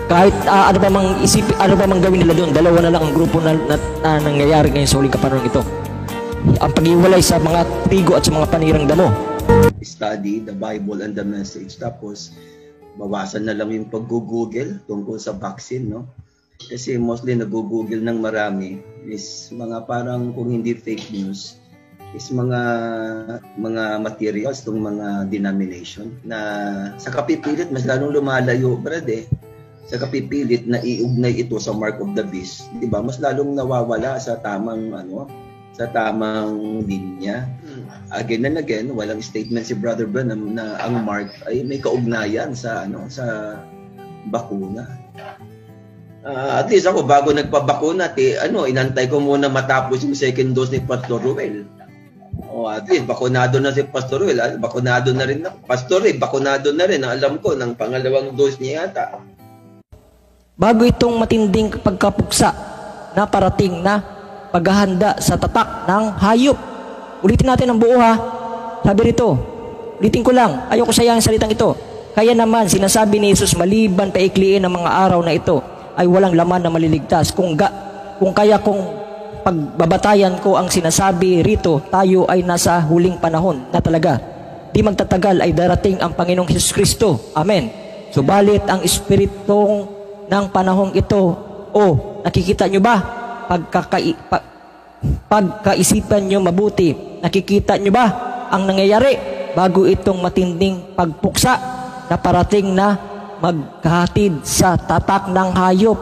Kahit ano pa mang ano pa mang gawin nila doon, dalawa na lang ang grupo na nangyayari ngayon sa huling kapanahon ito. Ang paghiwalay sa mga trigo at sa mga panirang damo. Study the Bible and the message. Tapos, bawasan na lang yung pag-google tungkol sa vaccine, no? Kasi mostly nag-google ng marami is mga parang kung hindi fake news, is mga materials tong mga denomination na sa kapipilit mas lalong lumalayo, brad eh. Sa kapipilit na iugnay ito sa mark of the beast, di ba? Mas lalong nawawala sa tamang linya. Again and again, walang statement si Brother Branham na ang mark ay may kaugnayan sa bakuna. At least ako bago nagpabakuna, inantay ko muna matapos yung second dose ni Pastor Ruel. At least bakunado na si Pastor Ruel, bakunado na rin ako. Pastor Ruel, bakunado na rin, alam ko, ng pangalawang dose niya yata. Bago itong matinding pagkapuksa na parating na paghahanda sa tatak ng hayop. Ulitin natin ang buo ha. Sabi rito, ulitin ko lang, ayoko sayang salitang ito. Kaya naman, sinasabi ni Jesus, maliban paikliin ang mga araw na ito, ay walang laman na maliligtas. Kung pagbabatayan ko ang sinasabi rito, tayo ay nasa huling panahon na talaga. Di magtatagal ay darating ang Panginoong Hesus Kristo. Amen. Subalit ang espiritong ng panahong ito, nakikita nyo ba? Pagkaisipan nyo mabuti, nakikita nyo ba ang nangyayari bago itong matinding pagpuksa na parating na magkahatid sa tatak ng hayop?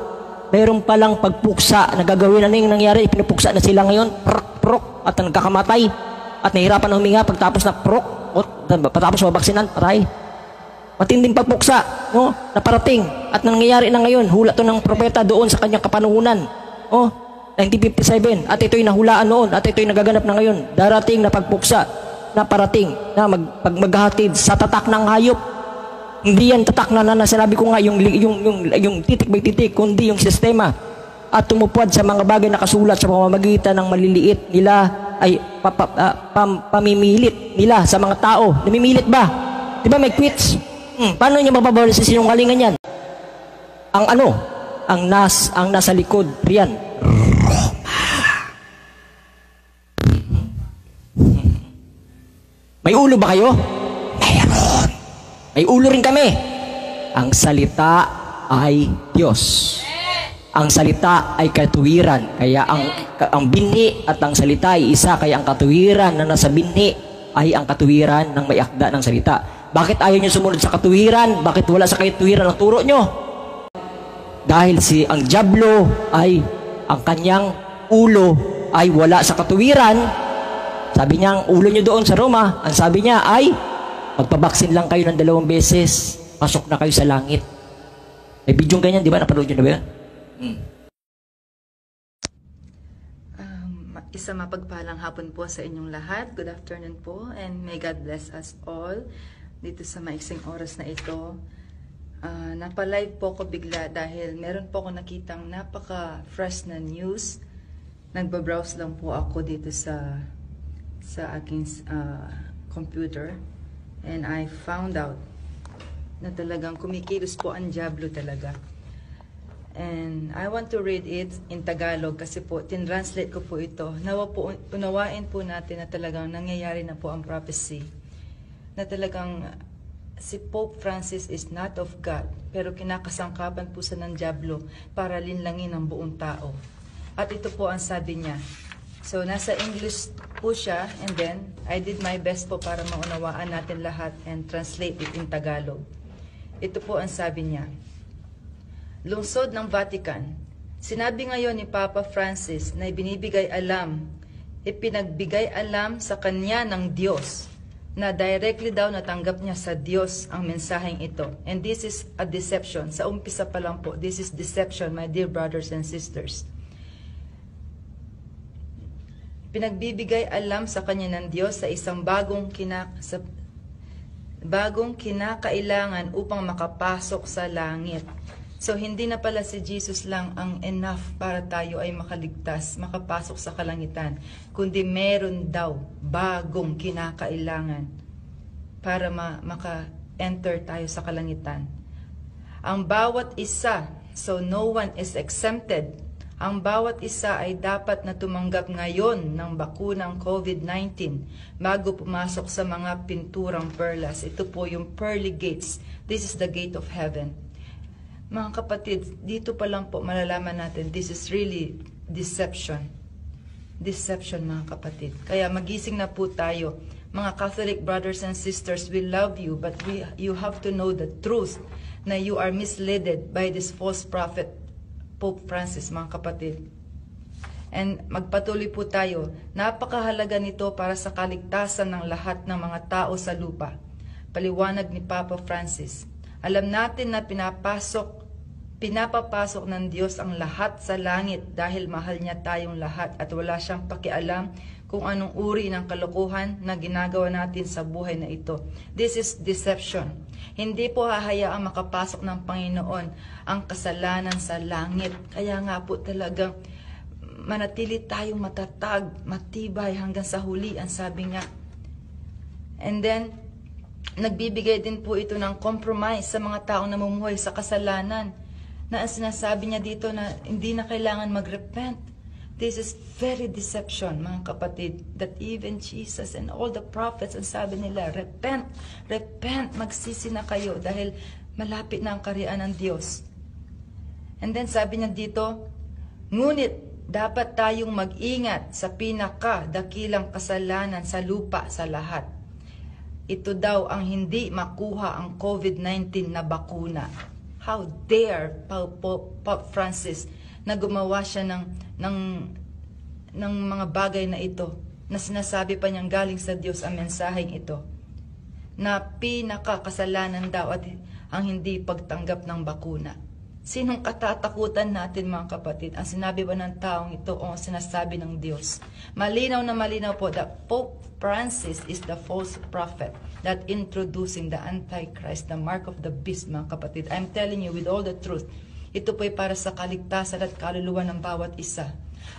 Meron palang pagpuksa na gagawin. Ano yung nangyari? Pinupuksa na sila ngayon, prok, at nagkakamatay at nahirapan na huminga pagtapos na patapos mabaksinan, patay. Matinding pagpuksa, no, na parating at nangyayari na ngayon. Hula to ng propeta doon sa kanyang kapanuhunan. 1957, at ito'y nahulaan noon at ito'y nagaganap na ngayon. Darating na pagpuksa na parating na maghahatid sa tatak ng hayop. Hindi yan tatak na sinabi ko nga yung titik by titik, kundi yung sistema at tumupad sa mga bagay na kasulat sa pamamagitan ng maliliit nila ay pamimilit nila sa mga tao. Namimilit ba? Di ba may quits? Paano niya mababawal sa sinungalingan yan? Ang nasa likod, riyan. May ulo ba kayo? Mayroon. May ulo rin kami. Ang salita ay Diyos. Ang salita ay katuwiran. Kaya ang binhi at ang salita ay isa. Kaya ang katuwiran na nasa binhi ay ang katuwiran ng may akda ng salita. Bakit ayaw nyo sumunod sa katuwiran? Bakit wala sa katuwiran ang turo nyo? Dahil ang diablo ay ang kanyang ulo ay wala sa katuwiran. Sabi niya, ang ulo nyo doon sa Roma, ang sabi niya ay magpabaksin lang kayo ng 2 beses, pasok na kayo sa langit. May video ganyan, di ba? Napanood nyo na ba yan? Isang mapagpalang hapon po sa inyong lahat. Good afternoon po, and may God bless us all dito sa maiksing oras na ito. Napalive po ko bigla dahil meron po ako nakitang napaka-fresh na news. Nagbabrowse lang po ako dito sa aking computer, and I found out na talagang kumikilos po ang diablo talaga. And I want to read it in Tagalog kasi po tinranslate ko po ito. Nawa po unawain po natin na talagang nangyayari na po ang prophecy, na talagang si Pope Francis is not of God, pero kinakasangkapan po sa ng diablo para linlangin ang buong tao. At ito po ang sabi niya. So nasa English po siya, and then I did my best po para maunawaan natin lahat and translate it in Tagalog. Ito po ang sabi niya. Lungsod ng Vatican, sinabi ngayon ni Papa Francis na ipinagbigay alam sa kanya ng Diyos, na directly daw natanggap niya sa Diyos ang mensaheng ito. And this is a deception. Sa umpisa pa lang po, this is deception, my dear brothers and sisters. Pinagbibigay alam sa kanya ng Diyos sa isang bagong kinakailangan upang makapasok sa langit. So, hindi na pala si Jesus lang ang enough para tayo ay makaligtas, makapasok sa kalangitan, kundi meron daw bagong kinakailangan para maka-enter tayo sa kalangitan. Ang bawat isa, so no one is exempted, ang bawat isa ay dapat na tumanggap ngayon ng bakunang COVID-19 bago pumasok sa mga pinturang perlas. Ito po yung pearly gates. This is the gate of heaven. Mga kapatid, dito pa lang po malalaman natin, this is really deception. Deception, mga kapatid. Kaya magising na po tayo. Mga Catholic brothers and sisters, we love you, but you have to know the truth na you are misled by this false prophet, Pope Francis, mga kapatid. And magpatuloy po tayo. Napakahalaga nito para sa kaligtasan ng lahat ng mga tao sa lupa. Paliwanag ni Papa Francis. Alam natin na pinapapasok ng Diyos ang lahat sa langit dahil mahal niya tayong lahat at wala siyang pakialam kung anong uri ng kalokohan na ginagawa natin sa buhay na ito. This is deception. Hindi po hahayaang makapasok ng Panginoon ang kasalanan sa langit. Kaya nga po talagang manatili tayong matatag, matibay hanggang sa huli, ang sabi nga. And then, nagbibigay din po ito ng compromise sa mga taong namumuhay sa kasalanan, na ang sinasabi niya dito na hindi na kailangan mag-repent. This is very deception, mga kapatid, that even Jesus and all the prophets, ang sabi nila, repent, repent, magsisi na kayo dahil malapit na ang kaharian ng Diyos. And then sabi niya dito, ngunit dapat tayong mag-ingat sa pinakadakilang kasalanan sa lupa sa lahat. Ito daw ang hindi makuha ang COVID-19 na bakuna. How dare Pope Francis na gumawa siya ng mga bagay na ito, na sinasabi pa niyang galing sa Diyos ang mensaheng ito, na pinakakasalanan daw at ang hindi pagtanggap ng bakuna. Sinong katatakutan natin, mga kapatid? Ang sinabi ba ng taong ito o ang sinasabi ng Diyos? Malinaw na malinaw po that Pope Francis is the false prophet that introducing the Antichrist, the mark of the beast, mga kapatid. I'm telling you with all the truth, ito po ay para sa kaligtasan at kaluluwa ng bawat isa.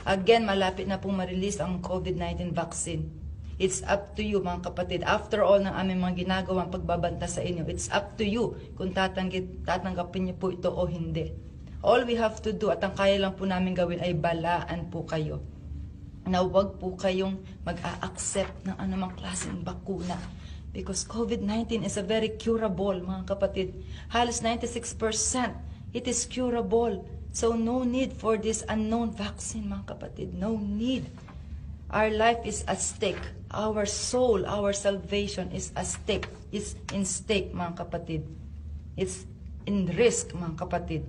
Again, malapit na pong ma-release ang COVID-19 vaccine. It's up to you, mga kapatid. After all ng aming mga ginagawang pagbabanta sa inyo, it's up to you kung tatanggapin niyo po ito o hindi. All we have to do at ang kaya lang po namin gawin ay balaan po kayo. Na huwag po kayong mag-a-accept ng anumang klaseng bakuna. Because COVID-19 is a very curable, mga kapatid. Halos 96%, it is curable. So no need for this unknown vaccine, mga kapatid. No need. Our life is at stake. Our soul, our salvation is at stake. It's in stake, mga kapatid. It's in risk, mga kapatid.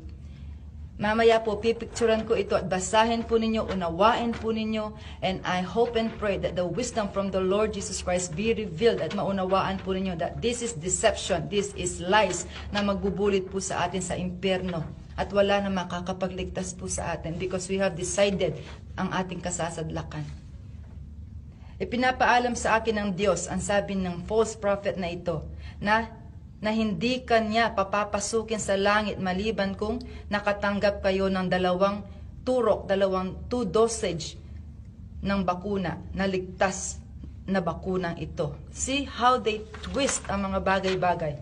Mamaya po, pipicturan ko ito at basahin po ninyo, unawain po ninyo, and I hope and pray that the wisdom from the Lord Jesus Christ be revealed at maunawaan po ninyo that this is deception, this is lies na magbubulit po sa atin sa impyerno at wala na makakapagligtas po sa atin because we have decided ang ating kasasadlakan. Ipinapaalam sa akin ng Diyos, ang sabi ng false prophet na ito, na hindi kanya papapasukin sa langit maliban kung nakatanggap kayo ng dalawang two dosage ng bakuna, na ligtas na bakunang ito. See how they twist ang mga bagay-bagay.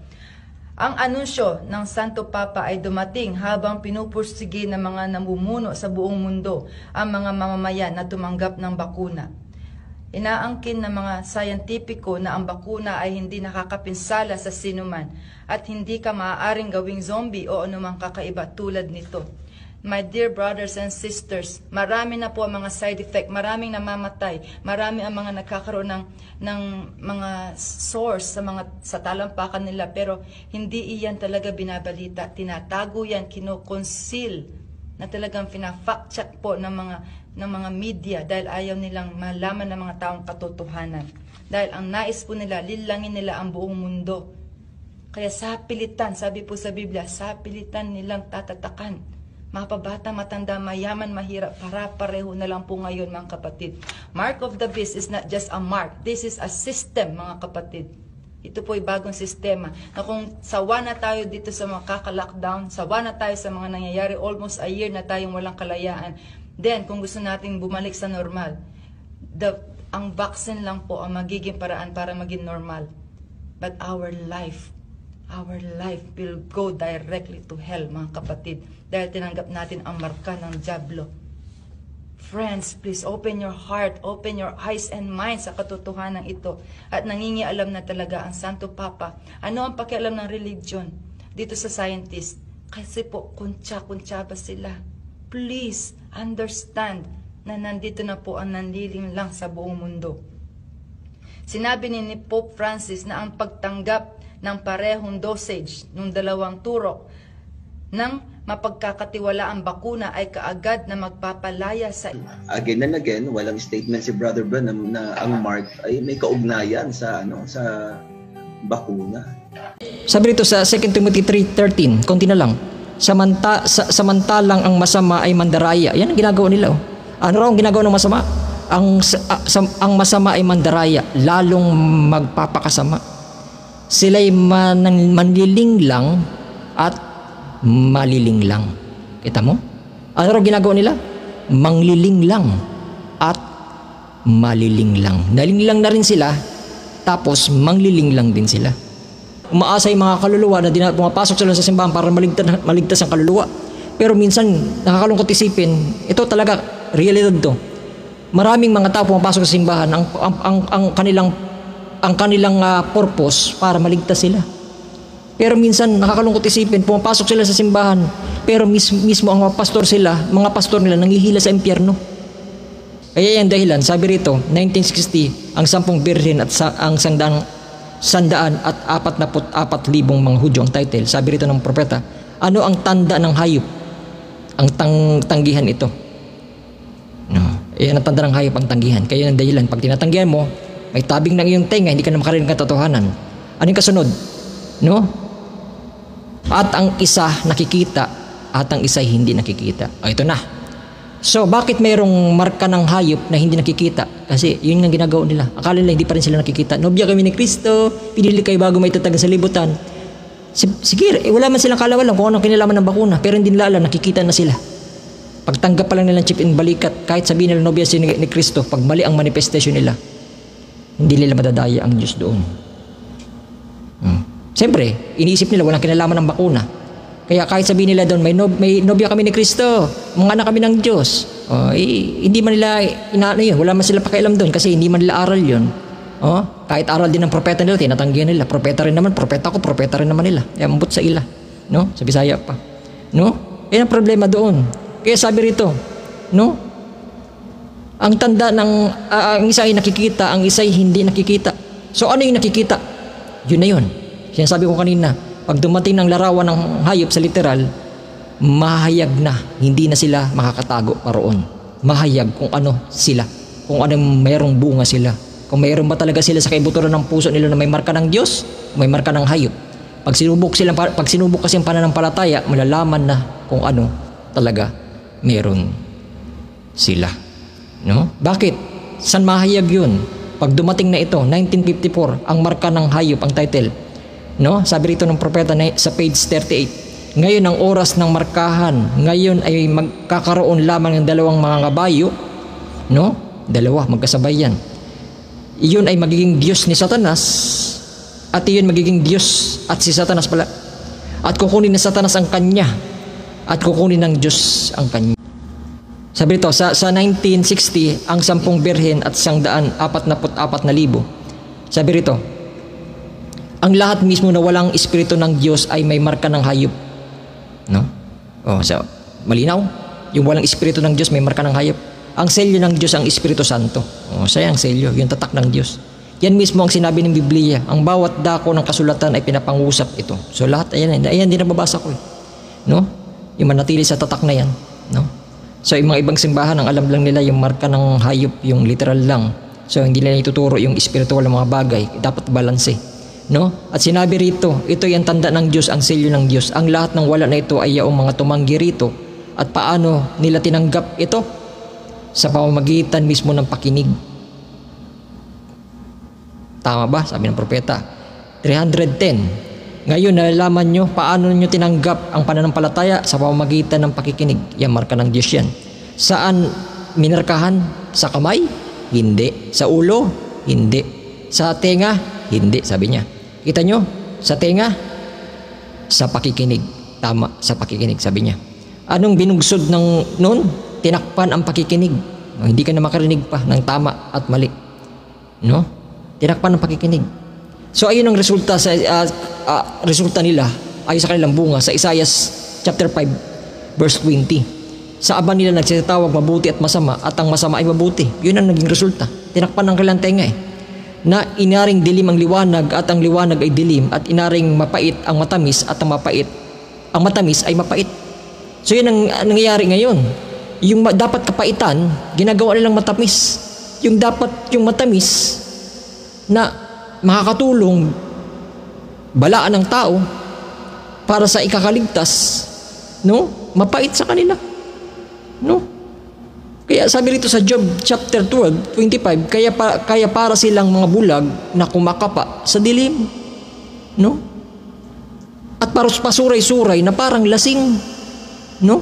Ang anunsyo ng Santo Papa ay dumating habang pinupursige ng mga namumuno sa buong mundo ang mga mamamayan na tumanggap ng bakuna. Inaangkin ng mga sayantipiko na ang bakuna ay hindi nakakapinsala sa sinuman at hindi ka maaaring gawing zombie o anumang kakaiba tulad nito. My dear brothers and sisters, marami na po ang mga side effect, maraming namamatay, marami ang mga nagkakaroon ng mga source sa talampakan nila, pero hindi iyan talaga binabalita, tinatago yan, kinoconceal, na talagang fina-fact check po ng mga media dahil ayaw nilang malaman ng mga taong katotohanan. Dahil ang nais po nila, lilangin nila ang buong mundo. Kaya sa pilitan, sabi po sa Biblia, sa pilitan nilang tatatakan. Mga pabata, matanda, mayaman, mahirap, para-pareho na lang po ngayon, mga kapatid. Mark of the beast is not just a mark. This is a system, mga kapatid. Ito po ay bagong sistema na kung sawa na tayo dito sa mga kaka-lockdown, sawa na tayo sa mga nangyayari, almost a year na tayong walang kalayaan, then kung gusto nating bumalik sa normal, ang vaccine lang po ang magiging paraan para maging normal. But our life, our life will go directly to hell, mga kapatid, dahil tinanggap natin ang marka ng dyablo. Friends, please open your heart, open your eyes and minds sa katotohanan ito. At nangingialam na talaga ang Santo Papa. Ano ang pakialam ng religion dito sa scientist? Kasi po, kuntsa-kuntsaba sila. Please understand na nandito na po ang nanliling lang sa buong mundo. Sinabi ni Pope Francis na ang pagtanggap ng parehong dosage ng dalawang turok ng mapagkakatiwala ang bakuna ay kaagad na magpapalaya sa... Again and again, walang statement si Brother Branham na ang mark ay may kaugnayan sa sa bakuna. Sabi rito sa 2 Timothy 3:13, konti na lang. Samantalang ang masama ay mandaraya. Yan ang ginagawa nila. Oh. Ano raw ang ginagawa ng masama? Ang masama ay mandaraya, lalong magpapakasama. Sila'y manliling lang at maliling lang. Kita mo? Ano raw ginagawa nila? Mangliling lang at maliling lang. Naliling na rin sila, tapos mangliling lang din sila. Umaasa yung mga kaluluwa na pumapasok sila sa simbahan para maligtas ang kaluluwa. Pero minsan, nakakalungkot isipin, ito talaga, realidad to. Maraming mga tao pumapasok sa simbahan, ang kanilang purpose para maligtas sila. Pero minsan, nakakalungkot isipin, pumapasok sila sa simbahan, pero mismo ang mga pastor nila nanghihila sa impyerno. Kaya yan dahilan, sabi rito, 1960, ang 10 birhen at ang 144,000 mga Hudyo ang title. Sabi rito ng propeta, ano ang tanda ng hayop? Ang tanggihan ito. No. Yan ang tanda ng hayop, ang tanggihan. Kaya yan ang dahilan, pag tinatanggihan mo, may tabing ng iyong tenga, hindi ka na makarinig ng katotohanan. Ano yung kasunod? No? At ang isa nakikita, at ang isa hindi nakikita. O, ito na. So, bakit mayroong marka ng hayop na hindi nakikita? Kasi yun nga ginagawa nila. Akala nila hindi pa rin sila nakikita. Nobya kami ni Kristo, pinili kayo bago may tatag sa libutan. Sige, wala man silang kalawalan kung anong kinalaman ng bakuna, pero hindi nila alam, nakikita na sila. Pagtanggap pa lang nilang chip in balikat, kahit sabihin nila nobya si ni Kristo, pag mali ang manifestation nila, hindi nila madadaya ang Diyos doon. Siyempre, iniisip nila walang kinalaman ng bakuna. Kaya kahit sabihin nila doon, may nobya kami ni Kristo, mga anak kami ng Diyos. Hindi man nila inaano yun, wala man sila pakialam doon kasi hindi man nila aral yun. Kahit aral din ng propeta nila, tinatanggihan nila. Propeta rin naman, propeta rin naman nila. Ambot sa ila. No? Sa Bisaya pa. No? Yan ang problema doon. Kaya sabi rito, no? Ang tanda ng ang isa ay nakikita, ang isa ay hindi nakikita. So ano yung nakikita? Yun na yun. Sinasabi ko kanina, pag dumating ng larawan ng hayop sa literal, mahayag na, hindi na sila makakatago paroon. Mahayag kung ano sila, kung ano mayroong bunga sila, kung mayroon ba talaga sila sa kaibuturan ng puso nila na may marka ng Diyos, may marka ng hayop. Pag sinubok kasi ang pananampalataya, malalaman na kung ano talaga meron sila. No? Bakit? San mahayag yun? Pag dumating na ito, 1954, ang marka ng hayop, ang title. No? Sabi rito ng propeta sa page 38, ngayon ang oras ng markahan, ngayon ay magkakaroon lamang ng dalawang mga kabayo, no? Dalawa, magkasabay yan. Iyon ay magiging Diyos ni Satanas, at iyon magiging Diyos at si Satanas pala. At kukunin ni Satanas ang kanya, at kukunin ng Diyos ang kanya. Sabi rito, sa 1960, ang 10 birhen at 144,000. Sabi rito, ang lahat mismo na walang espiritu ng Diyos ay may marka ng hayop. No? So, malinaw? Yung walang espiritu ng Diyos may marka ng hayop. Ang selyo ng Diyos ang Espiritu Santo. Siya ang selyo, yung tatak ng Diyos. Yan mismo ang sinabi ng Biblia. Ang bawat dako ng kasulatan ay pinapangusap ito. So lahat, ayan din nababasa ko. No? Yung manatili sa tatak na yan. No? So yung mga ibang simbahan, ang alam lang nila yung marka ng hayop, yung literal lang. So hindi nila ituturo yung espiritual ng mga bagay. Dapat balanse. No? At sinabi rito, ito yung tanda ng Diyos, ang selyo ng Diyos. Ang lahat ng wala na ito ay yaong mga tumanggi rito. At paano nila tinanggap ito? Sa pamamagitan mismo ng pakinig. Tama ba? Sabi ng propeta. 310. Ngayon, nalalaman nyo paano nyo tinanggap ang pananampalataya sa pamamagitan ng pakikinig. Yan, marka ng Diyos yan. Saan minarkahan? Sa kamay? Hindi. Sa ulo? Hindi. Sa tenga? Hindi, sabi niya. Kita nyo? Sa tenga? sa pakikinig. Tama, sa pakikinig, sabi niya. Anong binugsod ng noon? Tinakpan ang pakikinig. Hindi ka na makarinig pa ng tama at mali. No? Tinakpan ang pakikinig. So ayun ang resulta sa resulta nila ay sa kanilang bunga sa Isaiah chapter 5 verse 20. Sa aba nila nagsitawag mabuti at masama at ang masama ay mabuti. Yun ang naging resulta. Tinakpan ng kanilang tenga na inaring dilim ang liwanag at ang liwanag ay dilim at inaring mapait ang matamis at ang matamis ay mapait. So yun ang nangyayari ngayon. Yung dapat kapaitan, ginagawa nilang matamis. Yung dapat yung matamis na makakatulong balaan ng tao para sa ikakaligtas, no? Mapait sa kanila. No? Kaya sabi rito sa Job chapter 12:25, kaya para silang mga bulag na kumakapa sa dilim. No? At para pasuray-suray na parang lasing. No?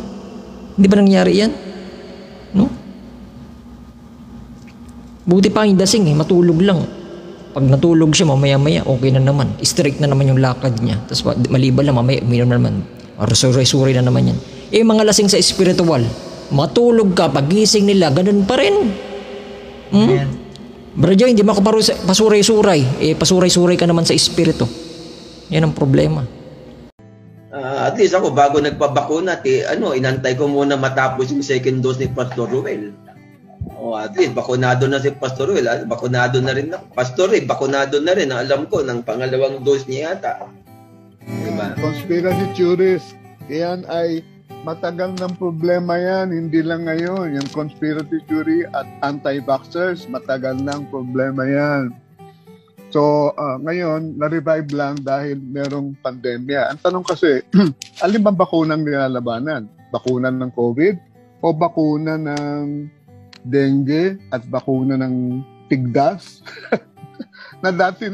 Hindi ba nangyari yan? No? Buti pa ang lasing matulog lang. Pag natulog siya, mamaya-maya, okay na naman. Strict na naman yung lakad niya. Tapos maliban lang, mamaya, uminom na naman. Or suray-suray na naman yan. Mga lasing sa spiritual, matulog ka, pagising nila, ganun pa rin. Bro Joy, hindi mo ako pasuray-suray. Pasuray-suray ka naman sa espiritu. Yan ang problema. At least ako, bago nagpabakuna, inantay ko muna matapos yung second dose ni Pastor Ruel. At least, bakunado na si Pastor Ruel. Bakunado na rin ako. Pastor bakunado na rin. Alam ko, ng pangalawang dose niya yata. Diba? Conspiracy theories, yan ay matagal ng problema yan. Hindi lang ngayon. Yung conspiracy theory at anti-vaxxers, matagal ng problema yan. So, ngayon, na-revive lang dahil merong pandemya. Ang tanong kasi, alin bang bakunang nilalabanan? Bakuna ng COVID o bakuna ng dengue at bakuna ng tigdas? Na dati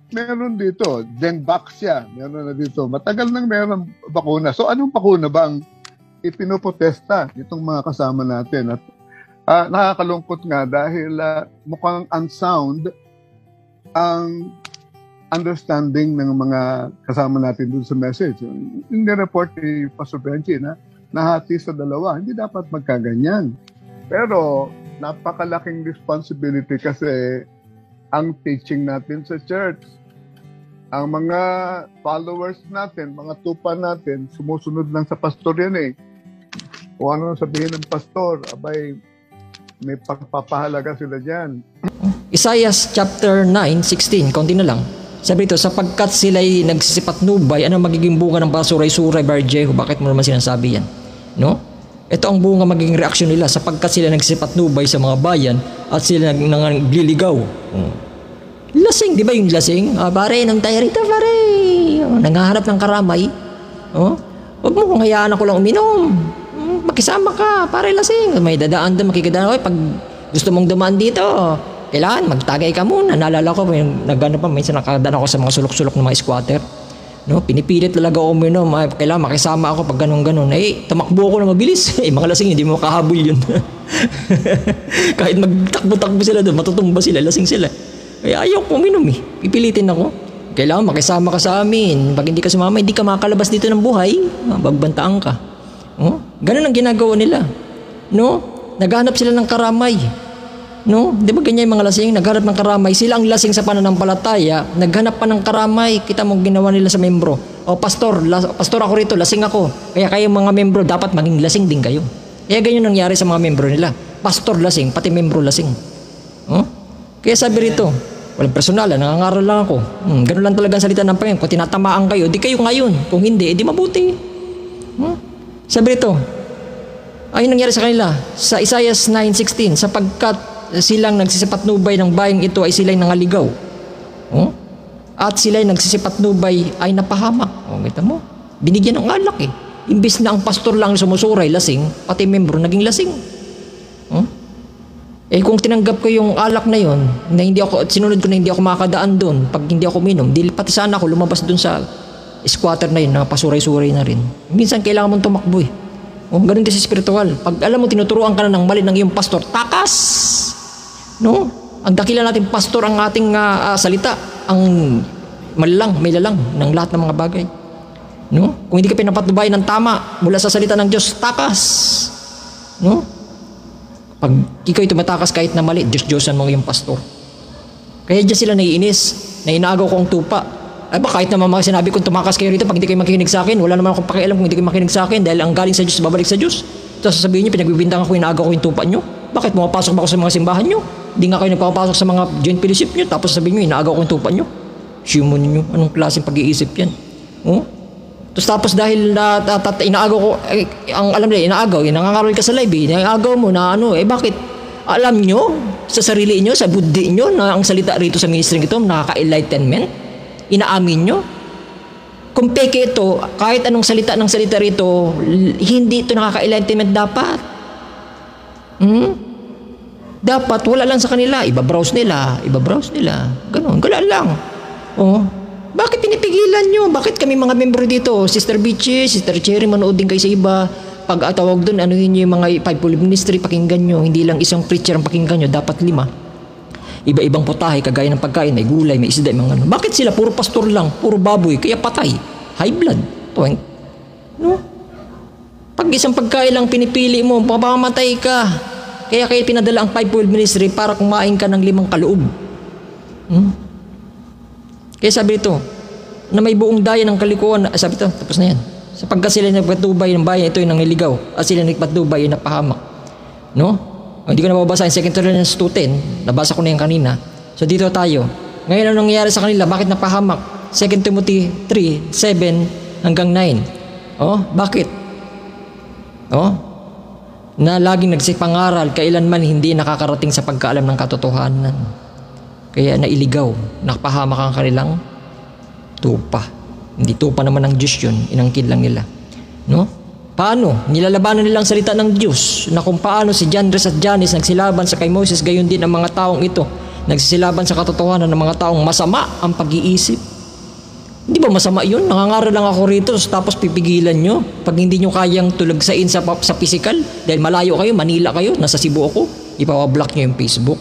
meron dito, Denvaxia, meron na dito. Matagal nang meron bakuna. So, anong bakuna bang ipinoprotesta itong mga kasama natin? At nakakalungkot nga dahil mukhang unsound ang understanding ng mga kasama natin dun sa message. Yung report ni Pastor Benji na nahati sa dalawa, hindi dapat magkaganyan. Pero napakalaking responsibility kasi ang teaching natin sa church. Ang mga followers natin, mga tupa natin, sumusunod lang sa pastor yan Kung ano sabihin ng pastor, abay, may pagpapahalaga sila dyan. Isaiah chapter 9:16, kaunti na lang. Sabi ito, sapagkat sila'y nagsisipatnubay, ano magiging bunga ng pasuray-suray, Barjeho? Bakit mo naman sinasabi yan? No? Ito ang bunga magiging reaksyon nila sapagkat sila nagsisipatnubay sa mga bayan at sila nagliligaw. Lasing, di ba yung lasing? Pare, nang tayo rito, pare. Nangahanap ng karamay. Huwag mo kung hayaan ako lang uminom. Makisama ka, pare lasing. May dadaan doon, makikidaan. Pag gusto mong dumaan dito, kailangan magtagay ka muna. Naalala ko, nagano pa, minsan nakadaan ako sa mga sulok-sulok ng mga squatter. No, pinipilit talaga ako uminom. Kailangan makisama ako pag ganun-ganun. Tumakbo ako na mabilis. Mga lasing, hindi mo makahabol yun. Kahit magtakbo-takbo sila doon, matutumba sila, lasing sila. Ayaw ko uminom Pipilitin ako. Kailangan makisama ka sa amin. Pag hindi ka sumama, hindi ka makalabas dito ng buhay. Bagbantaan ka. Ganun ang ginagawa nila. No? Naghanap sila ng karamay. No? Di ba ganyan yung mga lasing? Naghanap ng karamay. Sila ang lasing sa pananampalataya. Naghanap pa ng karamay. Kita mo ginawa nila sa membro. Pastor ako rito, lasing ako. Kaya kayong mga membro, dapat maging lasing din kayo. Kaya ganyan nangyari sa mga membro nila. Pastor lasing, pati membro lasing. Kaya sabi rito, walang personal, nangangaral lang ako. Ganun lang talaga ang salita ng Panginoon. Kung tinatamaan kayo, di kayo ngayon. Kung hindi, di mabuti. Sabi rito, ay nangyari sa kanila sa Isaiah 9:16, sapagkat silang nagsisipatnubay ng bayang ito ay sila'y nangaligaw. At sila'y nagsisipatnubay ay napahamak. Kita mo? Binigyan ng alak Imbis na ang pastor lang sumusuray, lasing, pati membro naging lasing. Kung tinanggap ko yung alak na yon, na sinunod ko na hindi ako makakadaan doon, pag hindi ako minom, pati sana ako lumabas doon sa squatter na yun, na pasuray-suray na rin. Minsan kailangan mong tumakbo ganun din sa spiritual. Pag alam mo, tinuturuan ka na ng mali ng iyong pastor, takas! No? Ang dakila natin pastor ang ating salita, ang may lalang ng lahat ng mga bagay. No? Kung hindi ka pinapatnubay ng tama mula sa salita ng Diyos, takas. No? Pag ikaw'y tumatakas kahit na mali, Diyos-Diyosan mo yung pastor. Kaya dyan sila naiinis, na inaagaw ko ang tupa. Ay ba, kahit naman mga sinabi kong tumakas kayo rito, pag hindi kayo makikinig sa akin, wala naman akong pakialam kung hindi kayo makikinig sa akin, dahil ang galing sa Diyos, babalik sa Diyos. Tapos sasabihin nyo, pinagbibintangan ko, inaagaw ko yung tupa nyo. Bakit pumapasok ba ako sa mga simbahan nyo? Hindi nga kayo nagpapasok sa mga joint fellowship nyo, tapos sasabihin nyo, inaagaw ko yung tupa nyo. Simon nyo, anong klaseng pag-iisip yan? Oh? Tapos dahil inaagaw ko, ang alam nila, inaagaw, nangangaroon ka sa live, inaagaw mo na ano, bakit? Alam nyo, sa sarili nyo, sa buddhi nyo, na ang salita rito sa ministry ito, nakaka-enlightenment? Inaamin nyo? Kung peke ito, kahit anong salita ng salita rito, hindi ito nakaka-enlightenment dapat. Dapat, wala lang sa kanila, ibabrowse nila. Ganon, galaan lang. Oh. Bakit pinipigilan nyo? Bakit kami mga member dito? Sister Beaches, Sister Cherry, manood din kayo sa iba. Pag tawag doon, anuhin nyo yung mga fivefold ministry, pakinggan nyo. Hindi lang isang preacher ang pakinggan nyo, dapat 5. Iba-ibang putahe, kagaya ng pagkain, may gulay, may isda, mga ano. Bakit sila? Puro pastor lang, puro baboy, kaya patay. High blood. No? Pag isang pagkain lang pinipili mo, papamatay ka. Kaya pinadala ang fivefold ministry para kumain ka ng 5 kaloob. Kaya sabi ito, na may buong daya ng kalikuan, sabi ito, tapos na yan. Sapagkat sila nagpatubay ng bayan, ito yung nangiligaw, at sila nagpatubay yung napahamak. No? Hindi ko na mababasahin, 2 Thessalonians 2:10, nabasa ko na yan kanina. So dito tayo. Ngayon ano nangyayari sa kanila? Bakit napahamak? 2 Timothy 3:7 hanggang 9. Oh, bakit? Oh, na laging nagsipangaral, kailanman hindi nakakarating sa pagkaalam ng katotohanan. Kaya nailigaw, napahamak ang kanilang tupa. Hindi tupa naman ng Diyos yun, inangkin lang nila. No? Paano? Nilalabanan nilang salita ng Diyos na kung paano si Janres at Janis nagsilaban sa kay Moses, gayon din ang mga taong ito nagsisilaban sa katotohanan ng mga taong masama ang pag-iisip. Hindi ba masama yun? Nangangaral lang ako rito tapos pipigilan nyo pag hindi nyo kayang tulagsain sa physical dahil malayo kayo, Manila kayo, nasa Cebu ako, ipawablock nyo yung Facebook.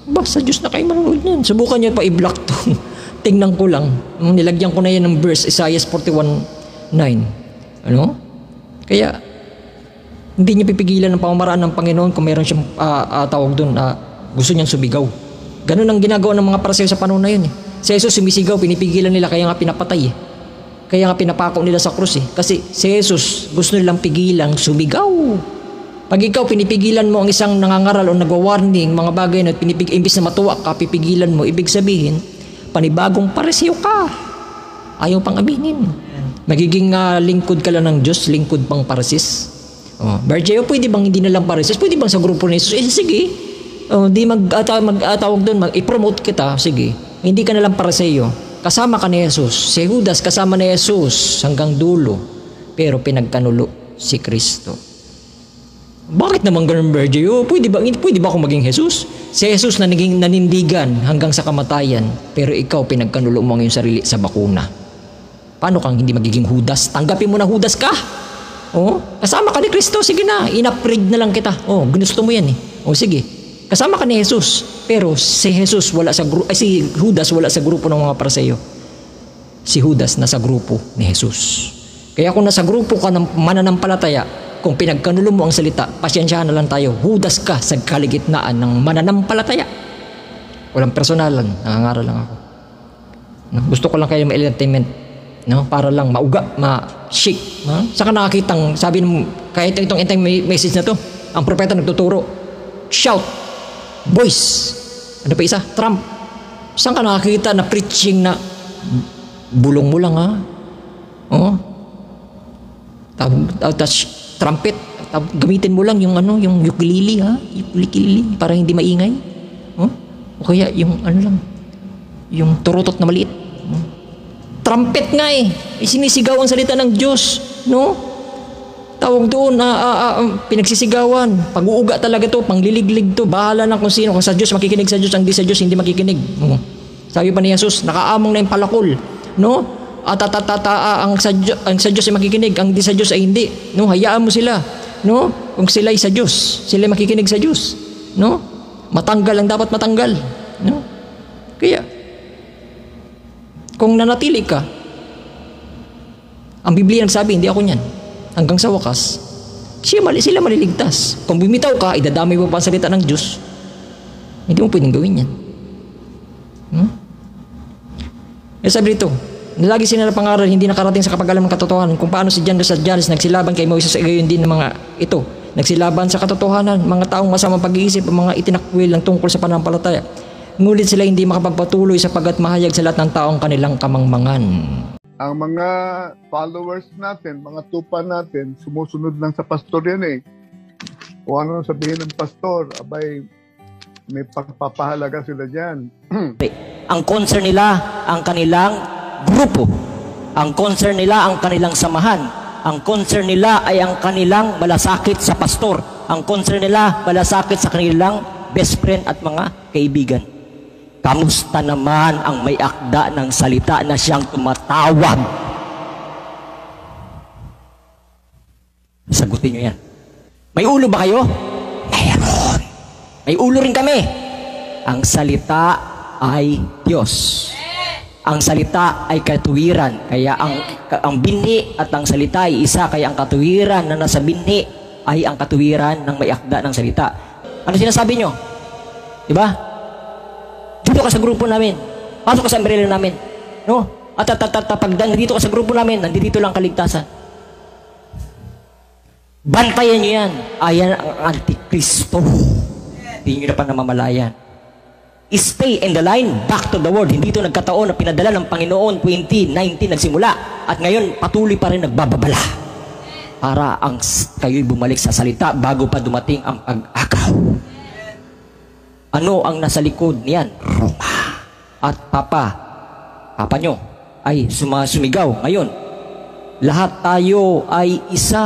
Ba, sa Diyos na kayo manood yan. Subukan nyo pa i-block to. Tingnan ko lang. Nilagyan ko na yan ng verse, Isaiah 41:9. Ano? Kaya, hindi niya pipigilan ang pamamaraan ng Panginoon kung meron siyang tawag doon, gusto niyang sumigaw. Ganun ang ginagawa ng mga Pariseo sa panahon na yun. Si Jesus sumisigaw, pinipigilan nila, kaya nga pinapatay. Kaya nga pinapako nila sa krus. Kasi si Jesus gusto nilang pigilang sumigaw. Pag ikaw pinipigilan mo ang isang nangangaral o nagwa-warning, mga bagay na imbis na matuwa ka, pipigilan mo, ibig sabihin, panibagong Pariseo ka. Ayaw pang aminin. Magiging lingkod ka lang ng Diyos, lingkod pang Parisis. Bergeo, pwede bang hindi na lang Parisis? Pwede bang sa grupo ni Jesus? Sige. Di mag-tawag doon, i-promote kita. Sige. Hindi ka na lang Pariseo. Kasama ka ni Jesus. Si Judas kasama ni Jesus hanggang dulo. Pero pinagkanulo si Kristo. Bakit naman ganun, Bergeo? Pwede ba ako maging Jesus? Si Jesus na naging nanindigan hanggang sa kamatayan. Pero ikaw pinagkanulo mo ang iyong sarili sa bakuna. Paano kang hindi magiging Judas? Tanggapin mo na Judas ka. Kasama ka ni Kristo, sige na, in-upgrade na lang kita. Gusto mo yan eh. Sige. Kasama ka ni Jesus. Pero si Jesus si Judas wala sa grupo ng mga Pariseo. Si Judas nasa grupo ni Jesus. Kaya kung nasa grupo ka ng mananampalataya, kung pinagkanulo mo ang salita, pasensyahan na lang tayo. Judas ka sa kaligitnaan ng mananampalataya. Walang personalan, nangangaral lang ako. Gusto ko lang kayo ma-entertainment. No, para lang mauga, ma-shake. Saka nakakitang, sabi ng, kahit itong message na to, ang propeta nagtuturo, shout, voice. Ano pa isa? Trump. Saan ka nakakita na preaching na bulong mo lang tapos trumpet, gamitin mo lang yung ukulele ukulele para hindi maingay. O kaya yung yung turutot na maliit. Trumpet nga isinisigaw ang salita ng Diyos, no? Tawag doon, pinagsisigawan. Pag-uuga talaga to, pangliliglig to, bahala na kung sino. Kung sa Diyos, makikinig sa Diyos, ang di sa Diyos, hindi makikinig. Sabi pa ni Jesus, nakaamong na yung palakol, no? Ang sa Diyos ay makikinig, ang di sa Diyos ay hindi. No? Hayaan mo sila, no? Kung sila ay sa Diyos, sila ay makikinig sa Diyos, no? Matanggal ang dapat matanggal, no? Kaya, kung nanatili ka Ang Biblia nagsabi, hindi ako niyan. Hanggang sa wakas, sila maliligtas. Kung bumitaw ka, idadamay mo pa ang salita ng Diyos. Hindi mo pwedeng gawin yan. Sabi dito, lagi sila pangaral, hindi nakarating sa kapag-alam ng katotohanan kung paano si Janus at Janus nagsilaban kay Moises, gayon din ng mga ito. Nagsilaban sa katotohanan, mga taong masamang pag-iisip, mga itinakwil ng tungkol sa pananampalataya. Ngulit sila hindi makapagpatuloy sapagkat mahayag sa lahat ng taong kanilang kamangmangan. Ang mga followers natin, mga tupa natin, sumusunod lang sa pastor yan eh. Kung ano sabihin ng pastor, abay, may pagpapahalaga sila dyan. Ang concern nila, ang kanilang grupo. Ang concern nila, ang kanilang samahan. Ang concern nila ay ang kanilang malasakit sa pastor. Ang concern nila, malasakit sa kanilang best friend at mga kaibigan. Kamusta naman ang may akda ng salita na siyang tumatawag? Sagutin nyo yan. May ulo ba kayo? Mayroon. May ulo rin kami. Ang salita ay Diyos. Ang salita ay katuwiran. Kaya ang binhi at ang salita ay isa. Kaya ang katuwiran na nasa binhi ay ang katuwiran ng may akda ng salita. Ano sinasabi nyo? Diba? Dito ka sa grupo namin. Pasok ka sa umbrella namin. No? At pag nandito ka sa grupo namin, nandito lang kaligtasan. Bantayan nyo yan. Ayan ang Antikristo. Hindi nyo na pa namamalayan. Stay in the line, back to the word. Hindi ito nagkataon na pinadala ng Panginoon 2019 nagsimula. At ngayon, patuloy pa rin nagbababala. Para kayo'y bumalik sa salita bago pa dumating ang pag-agaw. Ano ang nasa likod niyan? Roma. At Papa nyo ay sumigaw. Ngayon, lahat tayo ay isa.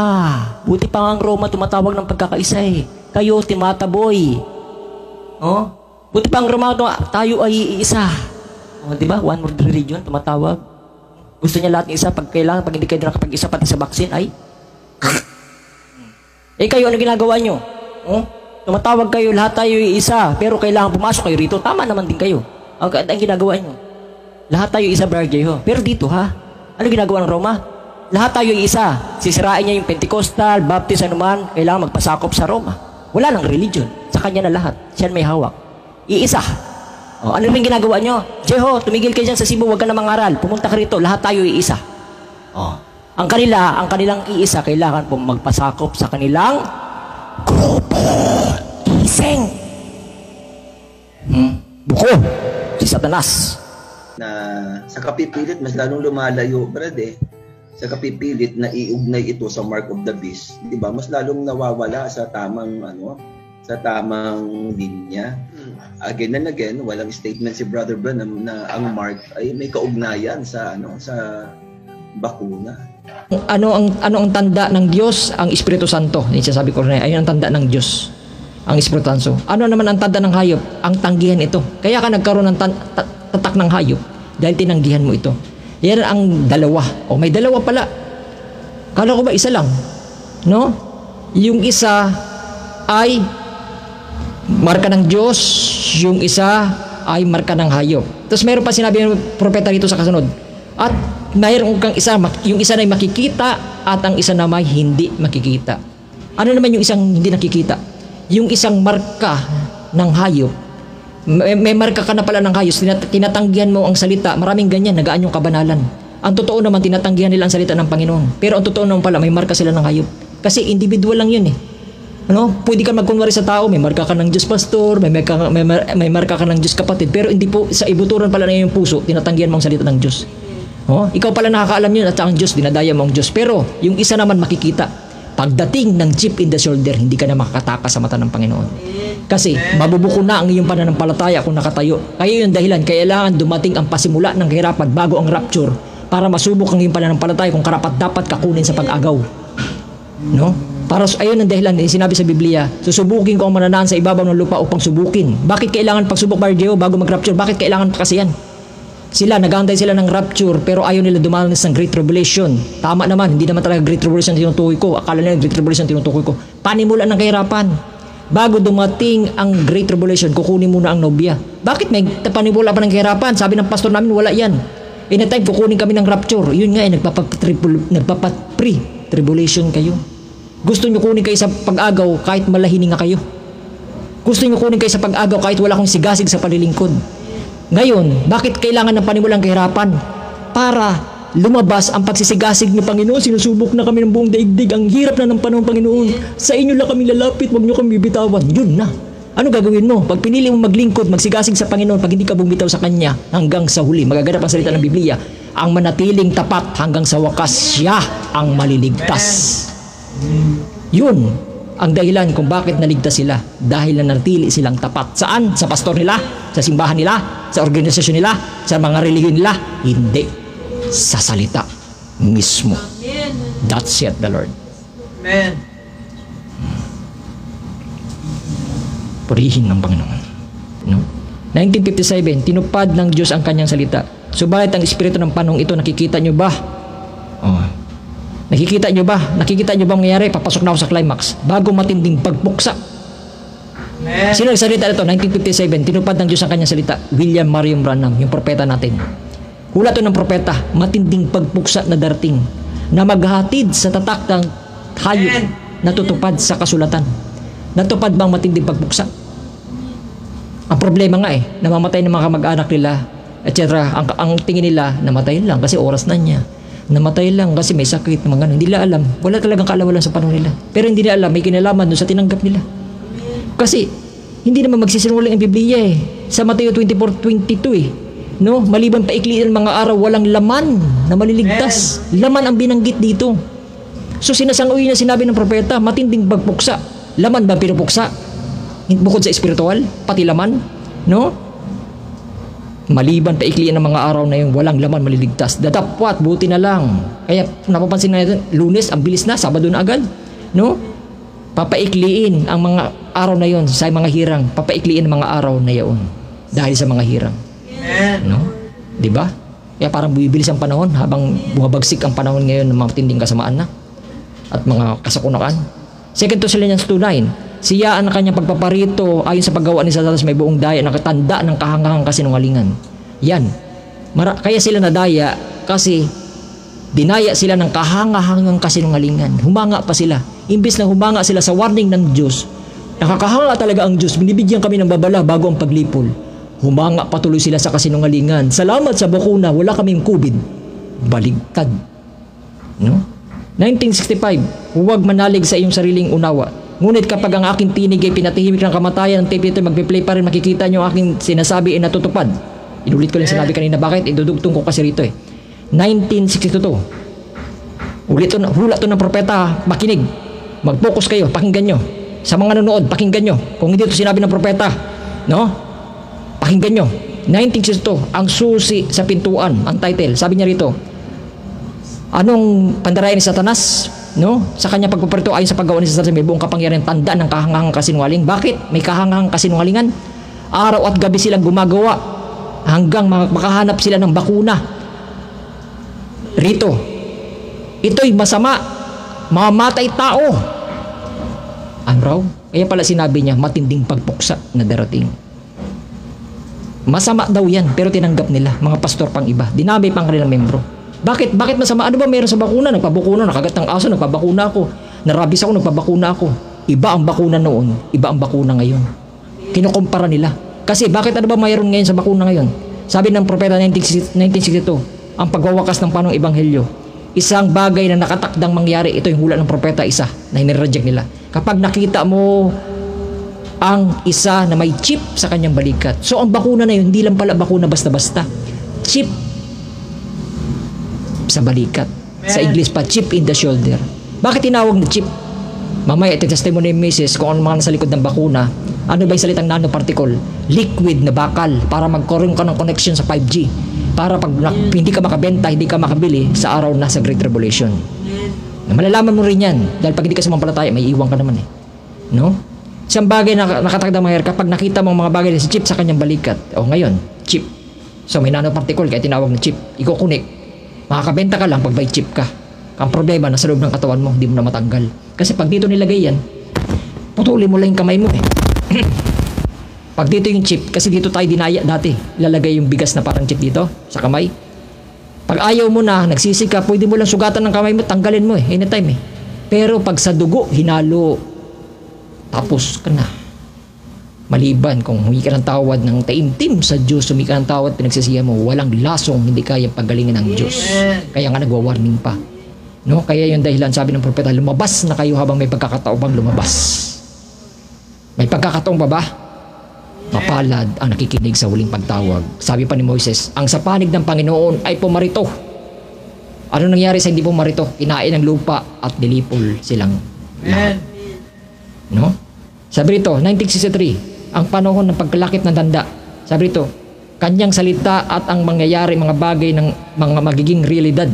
Buti pa ang Roma tumatawag ng pagkakaisa eh. Kayo, timataboy. Oh? Buti pa ang Roma tayo ay isa. Oh, di ba? One world religion, tumatawag. Gusto niya lahat ng isa. Pag kailangan, pag hindi kayo nakapag-isa pati sa vaccine, ay kayo, ano ginagawa nyo? Oh? Tumatawag kayo, lahat tayo isa, pero kailangan pumasok kayo rito. Tama naman din kayo. Ang ginagawa nyo. Lahat tayo isa, Brother ho. Pero dito ha, ano ginagawa ng Roma? Lahat tayo isa. Sisirain niya yung Pentecostal, Baptist, anuman, kailangan magpasakop sa Roma. Wala nang religion. Sa kanya na lahat. Siya may hawak. Iisa. O, ano rin ginagawa nyo? Jeho, tumigil kayo dyan sa Cebu, huwag ka na mangaral. Pumunta ka rito, lahat tayo iisa. O, ang kanilang iisa, kailangan po magpasakop sa kanilang grupo. Gising. Buko. Si Satanas. Na sa kapipilit, mas lalong lumalayo, Brad eh. Sa kapipilit na iugnay ito sa mark of the beast, di ba? Mas lalong nawawala sa tamang linya. Again and again, walang statement si Brother Branham na ang mark ay may kaugnayan sa bakuna. Ano ang tanda ng Diyos? Ang Espiritu Santo. Sabi ko rin, ayun ang tanda ng Diyos. Ang Espiritu Santo. Ano naman ang tanda ng hayop? Ang tanggihan ito. Kaya ka nagkaroon ng tatak ng hayop dahil tinanggihan mo ito. Yan ang dalawa. O may dalawa pala. Kala ko ba isa lang? No? Yung isa ay marka ng Diyos, yung isa ay marka ng hayop. Tapos mayroon pa sinabi ng propeta dito sa kasunod. At mayroon kang isa, yung isa na makikita at ang isa na may hindi makikita. Ano naman yung isang hindi nakikita? Yung isang marka ng hayop. May marka ka na pala ng hayop, tinatanggihan mo ang salita. Maraming ganyan, nagaan yung kabanalan. Ang totoo naman, tinatanggihan nila ang salita ng Panginoon. Pero ang totoo naman pala, may marka sila ng hayop. Kasi individual lang yun eh. Pwede ka magkunwari sa tao, may marka ka ng Diyos pastor, may marka ka ng Diyos kapatid, pero hindi po sa ibuturan pala na yung puso, tinatanggihan mo ang salita ng Diyos. Ikaw pala nakakaalam yun at ang Diyos, dinadaya mo ang Diyos. Pero yung isa naman makikita, pagdating ng chip in the shoulder, hindi ka na makakatakas sa mata ng Panginoon. Kasi mabubuko na ang iyong pananampalataya kung nakatayo. Kaya yung dahilan, kailangan dumating ang pasimula ng kahirapan bago ang rapture para masubok ang iyong pananampalataya kung karapat dapat kakunin sa pag-agaw. Para ayun ang dahilan, sinabi sa Biblia, susubukin ko ang mananaan sa ibabaw ng lupa upang subukin. Bakit kailangan pagsubok bago mag-rapture? Bakit kailangan pa kasi yan? Nag-aantay sila ng rapture pero ayaw nila dumanas ng Great Tribulation. Tama naman, hindi naman talaga Great Tribulation tinutukoy ko. Akala nila Great Tribulation tinutukoy ko. Panimulan ng kahirapan. Bago dumating ang Great Tribulation, kukunin muna ang nobya. Bakit may panimula pa ng kahirapan? Sabi ng pastor namin, wala yan. Anytime kukunin kami ng rapture, yun nga nagpapa-pre-tribulation kayo. Gusto nyo kunin kayo sa pag-agaw kahit malahini nga kayo. Gusto nyo kunin kayo sa pag-agaw kahit wala akong sigasig sa palilingkod. Ngayon, bakit kailangan ng panimulang kahirapan? Para lumabas ang pagsisigasig ng Panginoon. Sinusubok na kami ng buong daigdig. Ang hirap na ng panahon, Panginoon. Sa inyo lang kami lalapit, huwag nyo kami bibitawan. Yun na. Ano gagawin mo? Pag pinili mo maglingkod, magsigasig sa Panginoon, pag hindi ka bumitaw sa Kanya hanggang sa huli, magaganap ang salita ng Biblia, ang manatiling tapat hanggang sa wakas, siya ang maliligtas. Yun ang dahilan kung bakit naligtas sila. Dahil nanatili silang tapat. Saan? Sa pastor nila? Sa simbahan nila? Sa organisasyon nila? Sa mga relihiyon nila? Hindi. Sa salita mismo. That's it, the Lord. Amen. Purihin ng Panginoon. No? 1957, tinupad ng Diyos ang kanyang salita. Subalit ang espiritu ng panahong ito, nakikita nyo ba? Oh. Nakikita nyo ba? Nakikita nyo ba mangyayari? Papasok na ako sa climax. Bago matinding pagpuksa. Amen. Sino nagsalita ito? 1957, tinupad ng Diyos ang kanyang salita. William Marion Branham, yung propeta natin. Hula ito ng propeta, matinding pagpuksa na darating na maghatid sa tatak ng hayop na tutupad sa kasulatan. Natupad bang matinding pagpuksa? Ang problema nga namamatay ng mga kamag-anak nila, etc. Ang tingin nila, namatay lang kasi oras na niya. Namatay lang kasi may sakit, mga ganun. Hindi nila alam. Wala talagang kaalawalan sa panahon nila. Pero hindi nila alam, may kinalaman doon sa tinanggap nila. Kasi, hindi naman magsisinungaling ang Biblia Sa Mateo 24:22 No? Maliban paikliin ang mga araw, walang laman na maliligtas. Laman ang binanggit dito. So sinasanguin na sinabi ng propeta, matinding pagpuksa. Laman ba pinupuksa? Bukod sa espiritual, pati laman, no? Maliban paikliin ang mga araw na yun, walang laman maliligtas. Datapwat, buti na lang. Kaya napapansin natin, Lunes, ang bilis na, Sabado na agad, no? Papaikliin ang mga araw na yun sa mga hirang. Papaikliin ang mga araw na yun dahil sa mga hirang. No? 'Di ba? Kaya parang bumibilis ang panahon habang bumabagsik ang panahon ngayon ng mga matinding kasamaan na at mga kasakunaan. 2 Thessalonians 2:9, siya ang kanyang pagpaparito ayon sa paggawa ni Satanas may buong daya na katanda ng kahangahangang kasinungalingan. Yan. Kaya sila nadaya kasi dinaya sila ng kahangahangang kasinungalingan. Humanga pa sila. Imbes na humanga sila sa warning ng Diyos, nakakahanga talaga ang Diyos. Binibigyan kami ng babala bago ang paglipol. Humanga patuloy sila sa kasinungalingan. Salamat sa bakuna, wala kaming COVID. Baligtad. No? 1965, huwag manalig sa iyong sariling unawa. Ngunit kapag ang aking tinig ay pinatahimik ng kamatayan, ang tape nito magpe-play pa rin, makikita nyo ang aking sinasabi ay natutupad. Inulit ko lang sinabi kanina, bakit? Idudugtong ko kasi rito 1962. Hula to ng propeta, makinig. Mag-focus kayo, pakinggan nyo. Sa mga nanonood, pakinggan nyo. Kung hindi ito sinabi ng propeta, no? Pakinggan nyo. 1962, ang susi sa pintuan, ang title. Sabi niya rito, anong pandarayan ni Satanas? No? Sa kanya pagpaparito ayon sa paggawa ni Satanas, may buong kapangyarihan, tanda ng kahangahangang kasinungaling. Bakit? May kahangahangang kasinungalingan. Araw at gabi silang gumagawa hanggang makahanap sila ng bakuna. Rito, ito'y masama. Mamatay tao. Ano raw? Kaya pala sinabi niya, matinding pagpuksa na darating. Masama daw yan, pero tinanggap nila, mga pastor pang iba. Dinamay pang kanilang membro. Bakit? Bakit masama? Ano ba meron sa bakuna? Nagpabakuna, nakagat ng aso, nagpabakuna ako. Narabis ako, nagpabakuna ako. Iba ang bakuna noon, iba ang bakuna ngayon. Kinukumpara nila. Kasi bakit ano ba mayroon ngayon sa bakuna ngayon? Sabi ng propeta 1962, ang pagwawakas ng panong ebanghelyo, isang bagay na nakatakdang mangyari, ito yung hula ng propeta, isa, na hinireject nila. Kapag nakita mo ang isa na may chip sa kanyang balikat. So ang bakuna na yun, hindi lang pala bakuna basta-basta. Chip sa balikat. Sa English pa, chip in the shoulder. Bakit tinawag na chip? Mamaya, testimony ni Mrs. kung ano mga nasa likod ng bakuna. Ano ba yung salitang nanoparticle? Liquid na bakal para magkaroon ka ng connection sa 5G. Para pag hindi ka makabenta, hindi ka makabili sa araw na sa Great Tribulation. Malalaman mo rin yan. Dahil pag hindi ka sumampalataya, may iwan ka naman No? Isang bagay na nakatagdang mangyari kapag nakita mo mga bagay na si chip sa kanyang balikat. Ngayon, chip. So may nanoparticle kaya tinawag na chip. Ikukunik. Makakabenta ka lang pag may chip ka. Ang problema nasa loob ng katawan mo, hindi mo na matanggal. Kasi pag dito nilagay yan, putuli mo lang yung kamay mo Pag dito yung chip, kasi dito tayo dinaya dati. Ilalagay yung bigas na parang chip dito sa kamay. Pag ayaw mo na, nagsisi ka, pwede mo lang sugatan ng kamay mo, tanggalin mo anytime Pero pag sa dugo, hinalo, tapos ka na. Maliban kung humingi ka ng tawad ng taimtim sa Diyos, humingi ka ng tawad, pinagsisihan mo, walang lasong hindi kaya paggalingin ng Diyos. Kaya nga nagwa-warning pa. No? Kaya yung dahilan, sabi ng propeta, lumabas na kayo habang may pagkakataon bang lumabas. May pagkakataon pa ba? Mapalad ang nakikinig sa huling pagtawag. Sabi pa ni Moises, ang sa panig ng Panginoon ay pumarito. Ano nangyari sa hindi pumarito? Kinain ng lupa at nilipol silang lahat. No? Sabi rito, 1963, ang panahon ng pagkalakip ng tanda. Sabi rito, kanyang salita at ang mangyayari, mga bagay ng mga magiging realidad.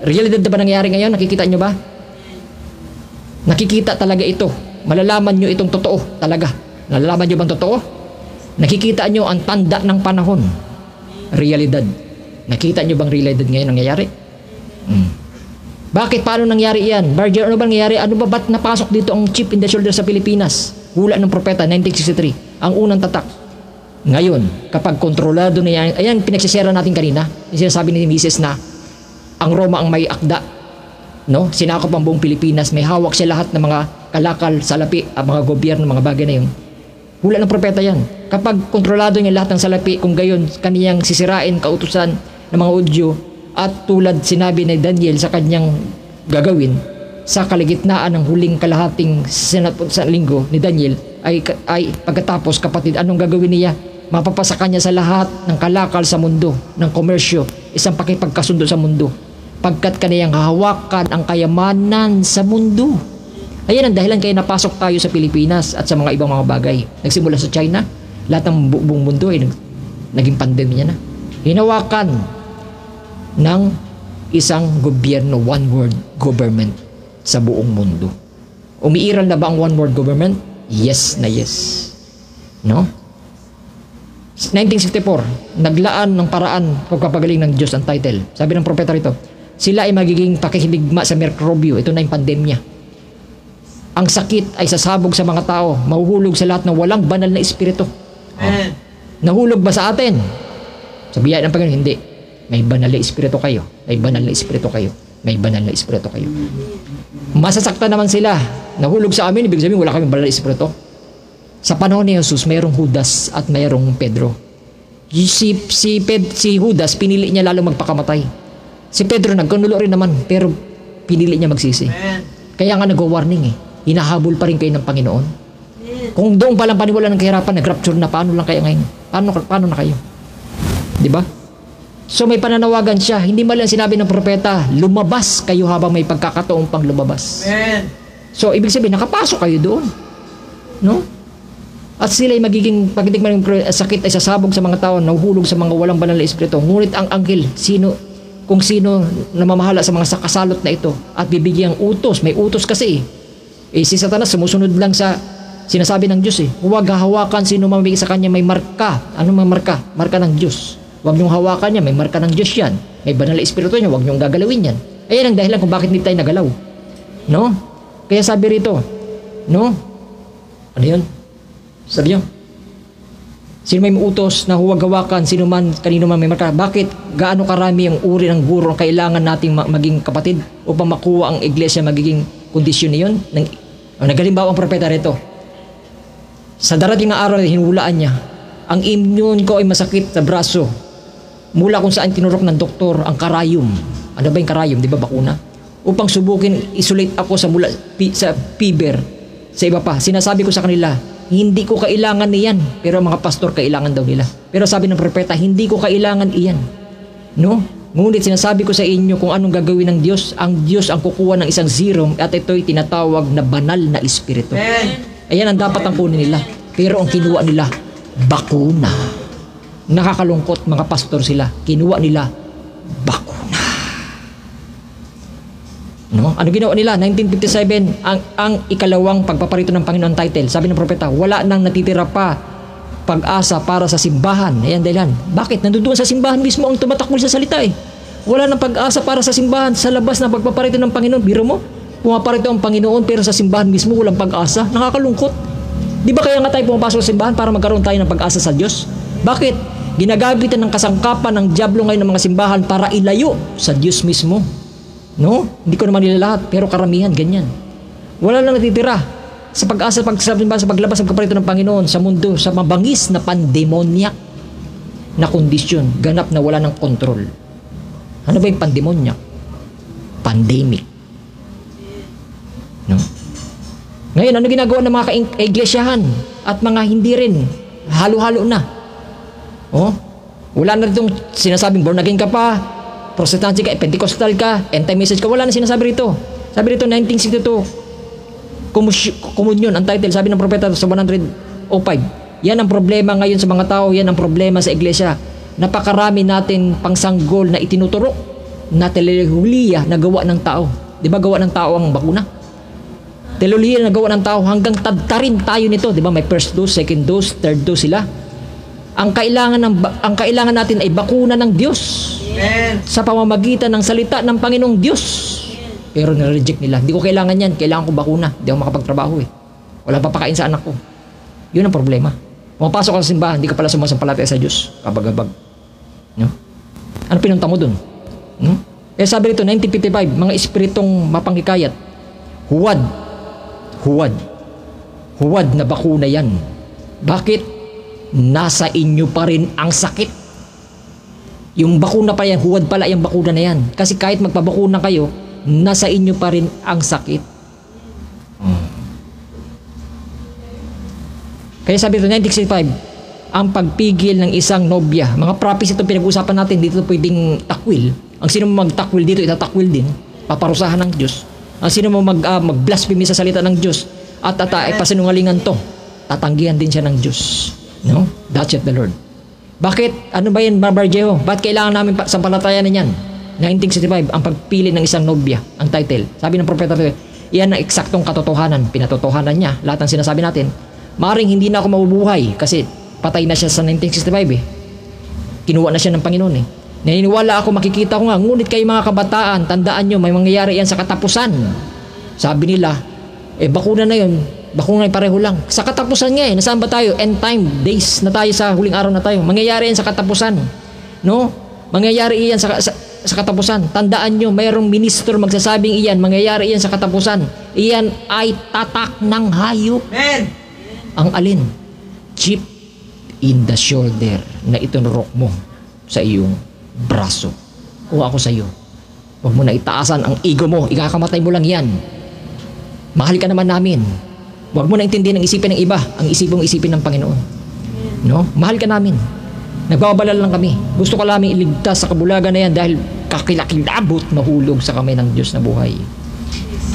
Realidad na ba nangyayari ngayon? Nakikita nyo ba? Nakikita talaga ito. Malalaman nyo itong totoo talaga. Nalalaman nyo bang totoo? Nakikita nyo ang tanda ng panahon. Realidad. Nakita nyo bang realidad ngayon nangyayari? Bakit? Paano nangyari yan? Barger, ano ba nangyayari? Ano ba ba't napasok dito ang chip in the shoulder sa Pilipinas? Hula ng propeta, 1963. Ang unang tatak. Ngayon, kapag kontrolado na yan, ayan, pinagsisera natin kanina. Yung sinasabi ni Mrs. na ang Roma ang may akda. No? Sinakop ang buong Pilipinas. May hawak siya lahat ng mga kalakal, salapi, at mga gobyerno, mga bagay na yun. Hula ng propeta yan. Kapag kontrolado niya lahat ng salapi, kung gayon, kaniyang sisirain, kautusan ng mga Udyo, at tulad sinabi ni Daniel sa kanyang gagawin, sa kaligitnaan ng huling kalahating sa linggo ni Daniel, ay pagkatapos, kapatid, anong gagawin niya? Mapapasa kanya sa lahat ng kalakal sa mundo, ng komersyo, isang pakipagkasundo sa mundo, pagkat kaniyang hahawakan ang kayamanan sa mundo. Ayan ang dahilan kaya napasok tayo sa Pilipinas at sa mga ibang mga bagay. Nagsimula sa China, lahat ng buong mundo ay naging pandemya na. Hinawakan ng isang gobyerno, one world government sa buong mundo. Umiiral na ba ang one world government? Yes na yes. No? 1964, naglaan ng paraan pagpapagaling ng Diyos ang title. Sabi ng propeta rito, sila ay magiging pakikiligma sa mikrobyo. Ito na yung pandemya. Ang sakit ay sasabog sa mga tao, mahuhulog sa lahat ng walang banal na espiritu. Nahulog ba sa atin? Sabihan ng Panginoon, hindi. May banal na espiritu kayo. May banal na espiritu kayo. May banal na espiritu kayo. Masasaktan naman sila. Nahulog sa amin, ibig sabihin wala kaming banal na espiritu. Sa panahon ni Jesus, mayroong Judas at mayroong Pedro. Si Judas, pinili niya lalo magpakamatay. Si Pedro, nagkanulo rin naman, pero pinili niya magsisi. Kaya nga nag-warning hinahabol pa rin kayo ng Panginoon. Kung doon palang paniwala ng kahirapan, nag-rapture na, paano lang kaya ngayon? Paano na kayo? Di ba? So may pananawagan siya, hindi man lang sinabi ng propeta, lumabas kayo habang may pagkakataong pang lumabas. So ibig sabihin, nakapasok kayo doon. No? At sila ay magiging, pagdating ng sakit ay sasabog sa mga tao, nahuhulog sa mga walang banal na espiritu. Ngunit ang anghel, kung sino namamahala sa mga kasalot na ito at bibigyang utos, may utos kasi si Satanas sumusunod lang sa sinasabi ng Diyos huwag hahawakan sino mamimigay sa kanya may marka. Ano may marka? Marka ng Diyos. Huwag niyong hawakan niya, may marka ng Diyos yan. May banal na espiritu niya, huwag niyong gagalawin yan. Ayan ang dahilan kung bakit hindi tayo nagalaw. No? Kaya sabi rito, no? Ano yun? Sabi niyo, sino may utos na huwag hawakan, sino man, kanino man may marka. Bakit? Gaano karami ang uri ng guro ang kailangan nating maging kapatid upang makuha ang iglesia magiging kondisyon na yun? Nagalimbawa ang propeta rito. Sa darating na araw, hinulaan niya, ang immune ko ay masakit sa braso. Mula kung saan tinurok ng doktor ang karayom. Ano ba yung karayom? Di ba bakuna? Upang subukin, isolate ako sa fever. Sa iba pa, sinasabi ko sa kanila, hindi ko kailangan niyan. Pero ang mga pastor, kailangan daw nila. Pero sabi ng propeta, hindi ko kailangan iyan. No? Ngunit sinasabi ko sa inyo kung anong gagawin ng Diyos. Ang Diyos ang kukuha ng isang serum at ito'y tinatawag na banal na espiritu. Ayan ang dapat ang kunin nila. Pero ang kinuha nila, bakuna. Nakakalungkot, mga pastor sila. Kinuha nila, bakuna. No? Ano ginawa nila? 1957, ang ikalawang pagpaparito ng Panginoon title. Sabi ng propeta, wala nang natitira pa pag-asa para sa simbahan. Ayan dahilan. Bakit? Nandoon sa simbahan mismo ang tumatakbo sa salita Wala nang pag-asa para sa simbahan sa labas ng pagpaparito ng Panginoon. Biro mo, pumaparito ang Panginoon pero sa simbahan mismo walang pag-asa. Nakakalungkot. Di ba kaya nga tayo pumapasok sa simbahan para magkaroon tayo ng pag-asa sa Diyos? Bakit? Ginagabitan ng kasangkapan ng dyablo ngayon ng mga simbahan para ilayo sa Diyos mismo. No? Hindi ko naman nila lahat, pero karamihan ganyan. Wala lang natitira sa pag-asa, sa paglabas ng kaparito ng Panginoon sa mundo, sa mabangis na pandemonyak na kondisyon, ganap na wala ng kontrol. Ano ba yung pandemonyak? Pandemic. No? Ngayon, ano ginagawa ng mga kaiglesia at mga hindi rin? Halo-halo na. Oh? Wala na itong sinasabing born again ka pa, Protestante ka, Pentecostal ka, anti-message ka. Wala na sinasabi rito. Sabi rito, 1962, Communion, ang title, sabi ng propeta sa 105. Yan ang problema ngayon sa mga tao, yan ang problema sa iglesia. Napakarami natin pangsanggol na itinuturo na telehuliya na gawa ng tao. Di ba gawa ng tao ang bakuna? Telehuliya na gawa ng tao hanggang tadtarin tayo nito. Di ba may first dose, second dose, third dose sila. Ang kailangan natin ay bakuna ng Diyos. Amen. Sa pamamagitan ng salita ng Panginoong Diyos. Pero nireject nila. Hindi ko kailangan yan. Kailangan ko bakuna. Hindi ako makapagtrabaho eh. Wala papakain sa anak ko. Yun ang problema. Pumapasok ka sa simbahan, hindi ka pala sumasampalataya sa Diyos. Kabag-abag. No? Ano pinunta mo dun? No? Eh sabi rito, 1955, mga espiritong mapanghikayat. Huwad. Huwad na bakuna yan. Bakit? Nasa inyo pa rin ang sakit. Yung bakuna pa yan, huwad pala yung bakuna na yan. Kasi kahit magpabakuna kayo, nasa inyo pa rin ang sakit. Kaya sabi ito, 1965, ang pagpigil ng isang nobya. Mga prophecy itong pinag-usapan natin, dito pwedeng takwil. Ang sino mo magtakwil dito, itatakwil din. Paparusahan ng Diyos. Ang sino mo mag-blasphemy sa salita ng Diyos at pasinungalingan to, tatanggihan din siya ng Diyos. No? That's it the Lord. Bakit? Ano ba yan, Barbarjeho? Bakit kailangan namin sampalatayan na yan? 1965, ang pagpili ng isang nobya, ang title. Sabi ng propeta, iyan ang eksaktong katotohanan. Pinatotohanan niya, lahat ng sinasabi natin. Maring hindi na ako mabubuhay kasi patay na siya sa 1965 eh. Kinuha na siya ng Panginoon eh. Naniniwala ako, makikita ko nga, ngunit kayo mga kabataan, tandaan nyo, may mangyayari yan sa katapusan. Sabi nila, bakuna na yun, bakuna na pareho lang. Sa katapusan nga eh, nasaan ba tayo? End time days na tayo, sa huling araw na tayo. Mangyayari yan sa katapusan. No? Mangyayari yan sa katapusan. Tandaan nyo, mayroong ministro magsasabing iyan, mangyayari iyan sa katapusan. Iyan ay tatak ng hayop. Amen. Ang alin? Chip in the shoulder na itunurok mo sa iyong braso. O ako sa iyo. Huwag mo na itaasan ang ego mo. Ikakamatay mo lang yan. Mahal ka naman namin. Huwag mo na intindihin ang isipin ng iba. Ang isipin ng Panginoon. No? Mahal ka namin. Nagbabalal lang kami. Gusto ko lamang iligtas sa kabulagan na yan dahil kakilakilabot mahulog sa kamay ng Diyos na buhay.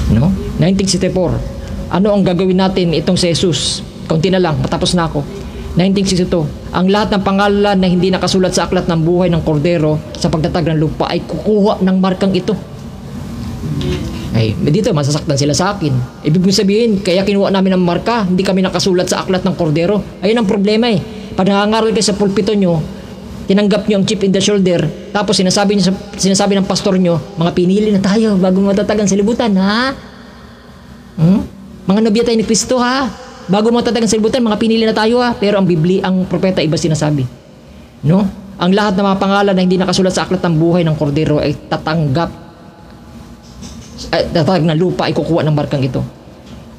No? 1964. Ano ang gagawin natin itong si Jesus? Kaunti na lang, matapos na ako. 1962. Ang lahat ng pangalan na hindi nakasulat sa aklat ng buhay ng kordero sa pagtatag ng lupa ay kukuha ng markang ito. Ay, dito masasaktan sila sa akin. Ibig sabihin, kaya kinuha namin ang marka, hindi kami nakasulat sa aklat ng kordero. Ayun ang problema eh. Pag nangangaral kayo sa pulpito nyo, tinanggap nyo ang chip in the shoulder, tapos sinasabi ng pastor nyo, mga pinili na tayo bago matatagan sa libutan, ha? Mga nobya tayo ni Kristo, ha? Bago matatagan sa libutan, mga pinili na tayo, ha? Pero ang Biblia, ang propeta, iba sinasabi. No? Ang lahat ng mga pangalan na hindi nakasulat sa aklat ng buhay ng kordero ay tatagap ng lupa ay kukuha ng markang ito.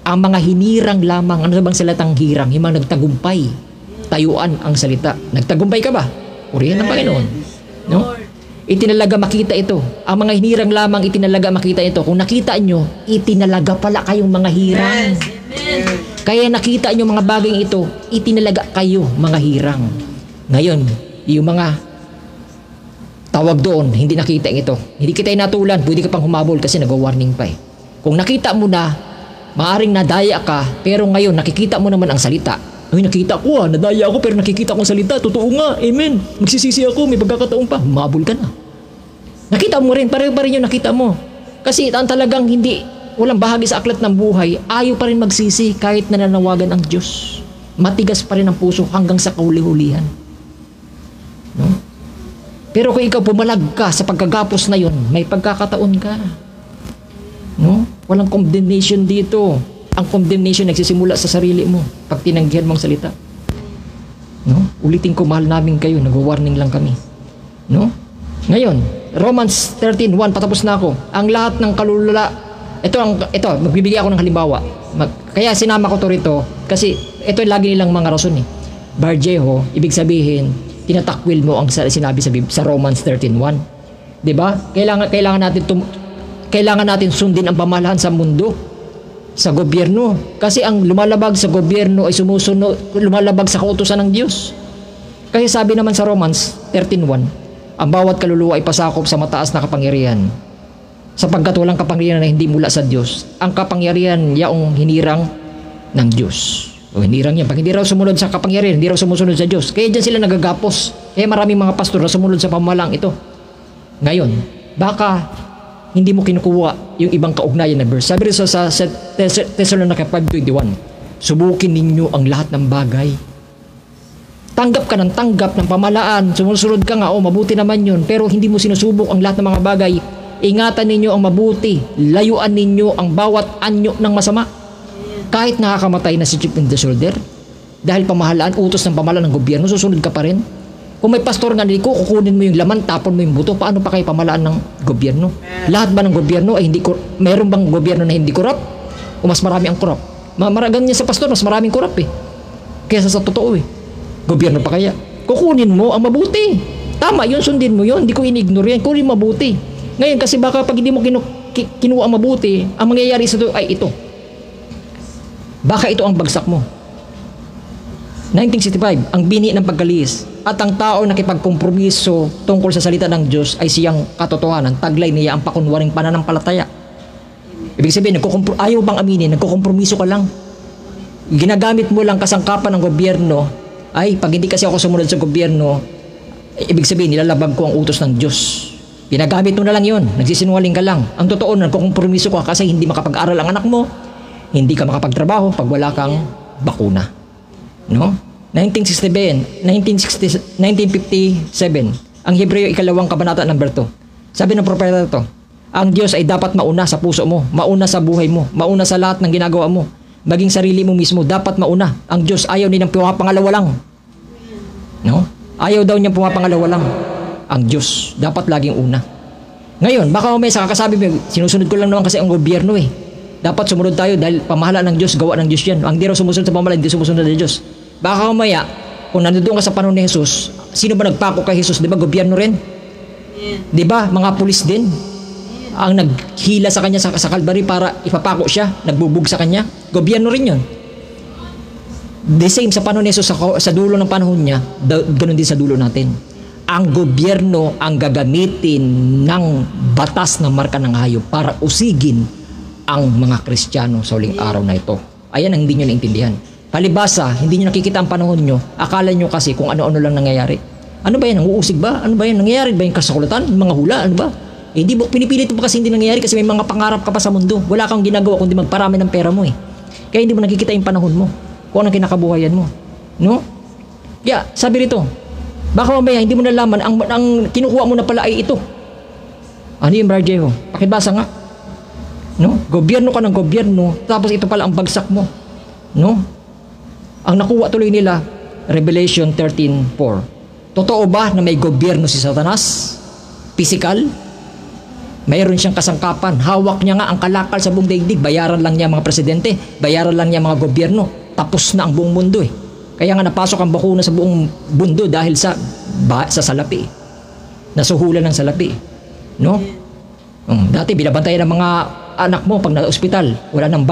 Ang mga hinirang lamang, ano bang salitang hirang? Yung mga nagtagumpay, tayuan ang salita. Nagtagumpay ka ba? Purihan ng Panginoon. No? Itinalaga makita ito. Ang mga hinirang lamang itinalaga makita ito. Kung nakita nyo, itinalaga pala kayong mga hirang. Kaya nakita nyo mga bagay ito, itinalaga kayo mga hirang. Ngayon, yung mga tawag doon, hindi nakita ito. Hindi kita inatulan, pwede ka pang humabol kasi nag-warning pa eh. Kung nakita mo na, maaring nadaya ka, pero ngayon nakikita mo naman ang salita. Ay, nakita ko nadaya ako pero nakikita ko ang salita. Totoo nga, amen. Magsisisi ako, may pagkakataon pa. Humabol ka na. Nakita mo rin, pareho pa rin yung nakita mo. Kasi ang talagang walang bahagi sa aklat ng buhay, ayaw pa rin magsisi kahit nananawagan ang Diyos. Matigas pa rin ang puso hanggang sa kahuli-hulihan. No? Pero kung ikaw pumalag ka sa pagkagapos na yon, may pagkakataon ka. No? Walang condemnation dito. Ang condemnation nagsisimula sa sarili mo pag tinanggihan mong salita. No? Ulitin ko, mahal namin kayo, nag-warning lang kami. No? Ngayon, Romans 13:1, patapos na ako. Ang lahat ng kalulula, ito, magbibigay ako ng halimbawa. Kaya sinama ko to rito, kasi ito lagi nilang mga rason eh. Barjeho, ibig sabihin, tinatakwil mo ang sinabi sa Romans 13:1. 'Di ba? Kailangan natin sundin ang pamahalaan sa mundo, sa gobyerno. Kasi ang lumalabag sa gobyerno ay lumalabag sa kautusan ng Diyos. Kasi sabi naman sa Romans 13:1, ang bawat kaluluwa ay pasakop sa mataas na kapangyarihan. Sapagkat walang kapangyarihan na hindi mula sa Diyos. Ang kapangyarihan yaong hinirang ng Diyos. O hinirang yan. Pag hindi raw sumunod sa kapangyarihan, hindi raw sumusunod sa Diyos. Kaya dyan sila nagagapos. Kaya maraming mga pastor na sumunod sa pamahalang ito. Ngayon, baka hindi mo kinukuha yung ibang kaugnayan na verse. Sabi rin sa Thessalonica 5:21, subukin ninyo ang lahat ng bagay. Tanggap ka ng pamahalaan. Sumusunod ka nga, mabuti naman yun. Pero hindi mo sinusubok ang lahat ng mga bagay. Ingatan ninyo ang mabuti. Layuan ninyo ang bawat anyo ng masama. Kahit nakakamatay na si chip in the shoulder, dahil pamahalaan, utos ng pamahalaan ng gobyerno, susunod ka pa rin. Kung may pastor nga nito, kukunin mo yung laman, tapon mo yung buto, paano pa kayo pamahalaan ng gobyerno? Lahat ba ng gobyerno ay hindi meron bang gobyerno na hindi korap? O mas marami ang korap? Ganyan sa pastor, mas maraming korap eh. Kaysa sa totoo eh. Gobyerno pa kaya? Kukunin mo ang mabuti. Tama, yun, sundin mo yun. Hindi ko inignore yan. Kunin mabuti. Ngayon, kasi baka pag hindi mo kinuha ang mabuti, ang mangyayari sa ito ay ito. Baka ito ang bagsak mo. 1965, ang bini ng pagkalis at ang tao na nakipagkompromiso tungkol sa salita ng Diyos ay siyang katotohanan. Taglay niya ang pakunwaring pananampalataya. Ibig sabihin, ayaw bang aminin, nagkukompromiso ka lang. Ginagamit mo lang kasangkapan ng gobyerno. Ay, pag hindi kasi ako sumunod sa gobyerno, ibig sabihin, nilalabag ko ang utos ng Diyos. Ginagamit mo na lang yun. Nagsisinungaling ka lang. Ang totoo, nagkukompromiso ka kasi hindi makapag-aral ang anak mo. Hindi ka makapagtrabaho pag wala kang bakuna. No? 1957, ang Hebreo 2 kabanata number 2. Sabi ng propeta ito, ang Diyos ay dapat mauna sa puso mo, mauna sa buhay mo, mauna sa lahat ng ginagawa mo. Maging sarili mo mismo, dapat mauna. Ang Diyos ayaw nilang pumapangalawa lang. No? Ayaw daw niyang pumapangalawa lang. Ang Diyos, dapat laging una. Ngayon, baka may kakasabi mo, sinusunod ko lang naman kasi ang gobyerno eh. Dapat sumunod tayo dahil pamahalaan ng Diyos, gawa ng Diyos yan. Ang di raw sumusunod sa pamahalaan, hindi sumusunod ng Diyos. Baka umaya, kung nandoon ka sa panahon ni Jesus, sino ba nagpako kay Jesus? Di ba gobyerno rin? Di ba mga pulis din? Ang naghila sa kanya sa Calvary para ipapako siya, nagbubog sa kanya. Gobyerno rin yun. The same sa panahon ni Jesus, sa dulo ng panahon niya, ganun din sa dulo natin. Ang gobyerno ang gagamitin ng batas ng marka ng hayop para usigin ang mga Kristiyano sa huling araw na ito. Ayan ang hindi nyo naintindihan. Palibasa, hindi nyo nakikita ang panahon nyo. Akala nyo kasi kung ano-ano lang nangyayari. Ano ba yan? Ang uusig ba? Ano ba yan? Nangyayari ba yung kasakulatan? Mga hula? Ano ba? Hindi mo pinipilit mo kasi hindi nangyayari kasi may mga pangarap ka pa sa mundo. Wala kang ginagawa kundi magparami ng pera mo eh. Kaya hindi mo nakikita yung panahon mo. Kung anong kinakabuhayan mo. No? Kaya, sabi rito, baka mamaya hindi mo nalaman, ang kinukuha mo na pala ay ito. Ano yung Barjeho? Pakibasa nga. No? Gobyerno ka ng gobyerno, tapos ito pala ang bagsak mo. No? Ang nakuha tuloy nila, Revelation 13:4. Totoo ba na may gobyerno si Satanas? Physical? Mayroon siyang kasangkapan. Hawak niya nga ang kalakal sa buong daigdig. Bayaran lang niya mga presidente. Bayaran lang niya mga gobyerno. Tapos na ang buong mundo eh. Kaya nga napasok ang bakuna sa buong mundo dahil sa salapi. Nasuhulan ng salapi. No? Dati binabantayan ng mga anak mo pag na-ospital. Walang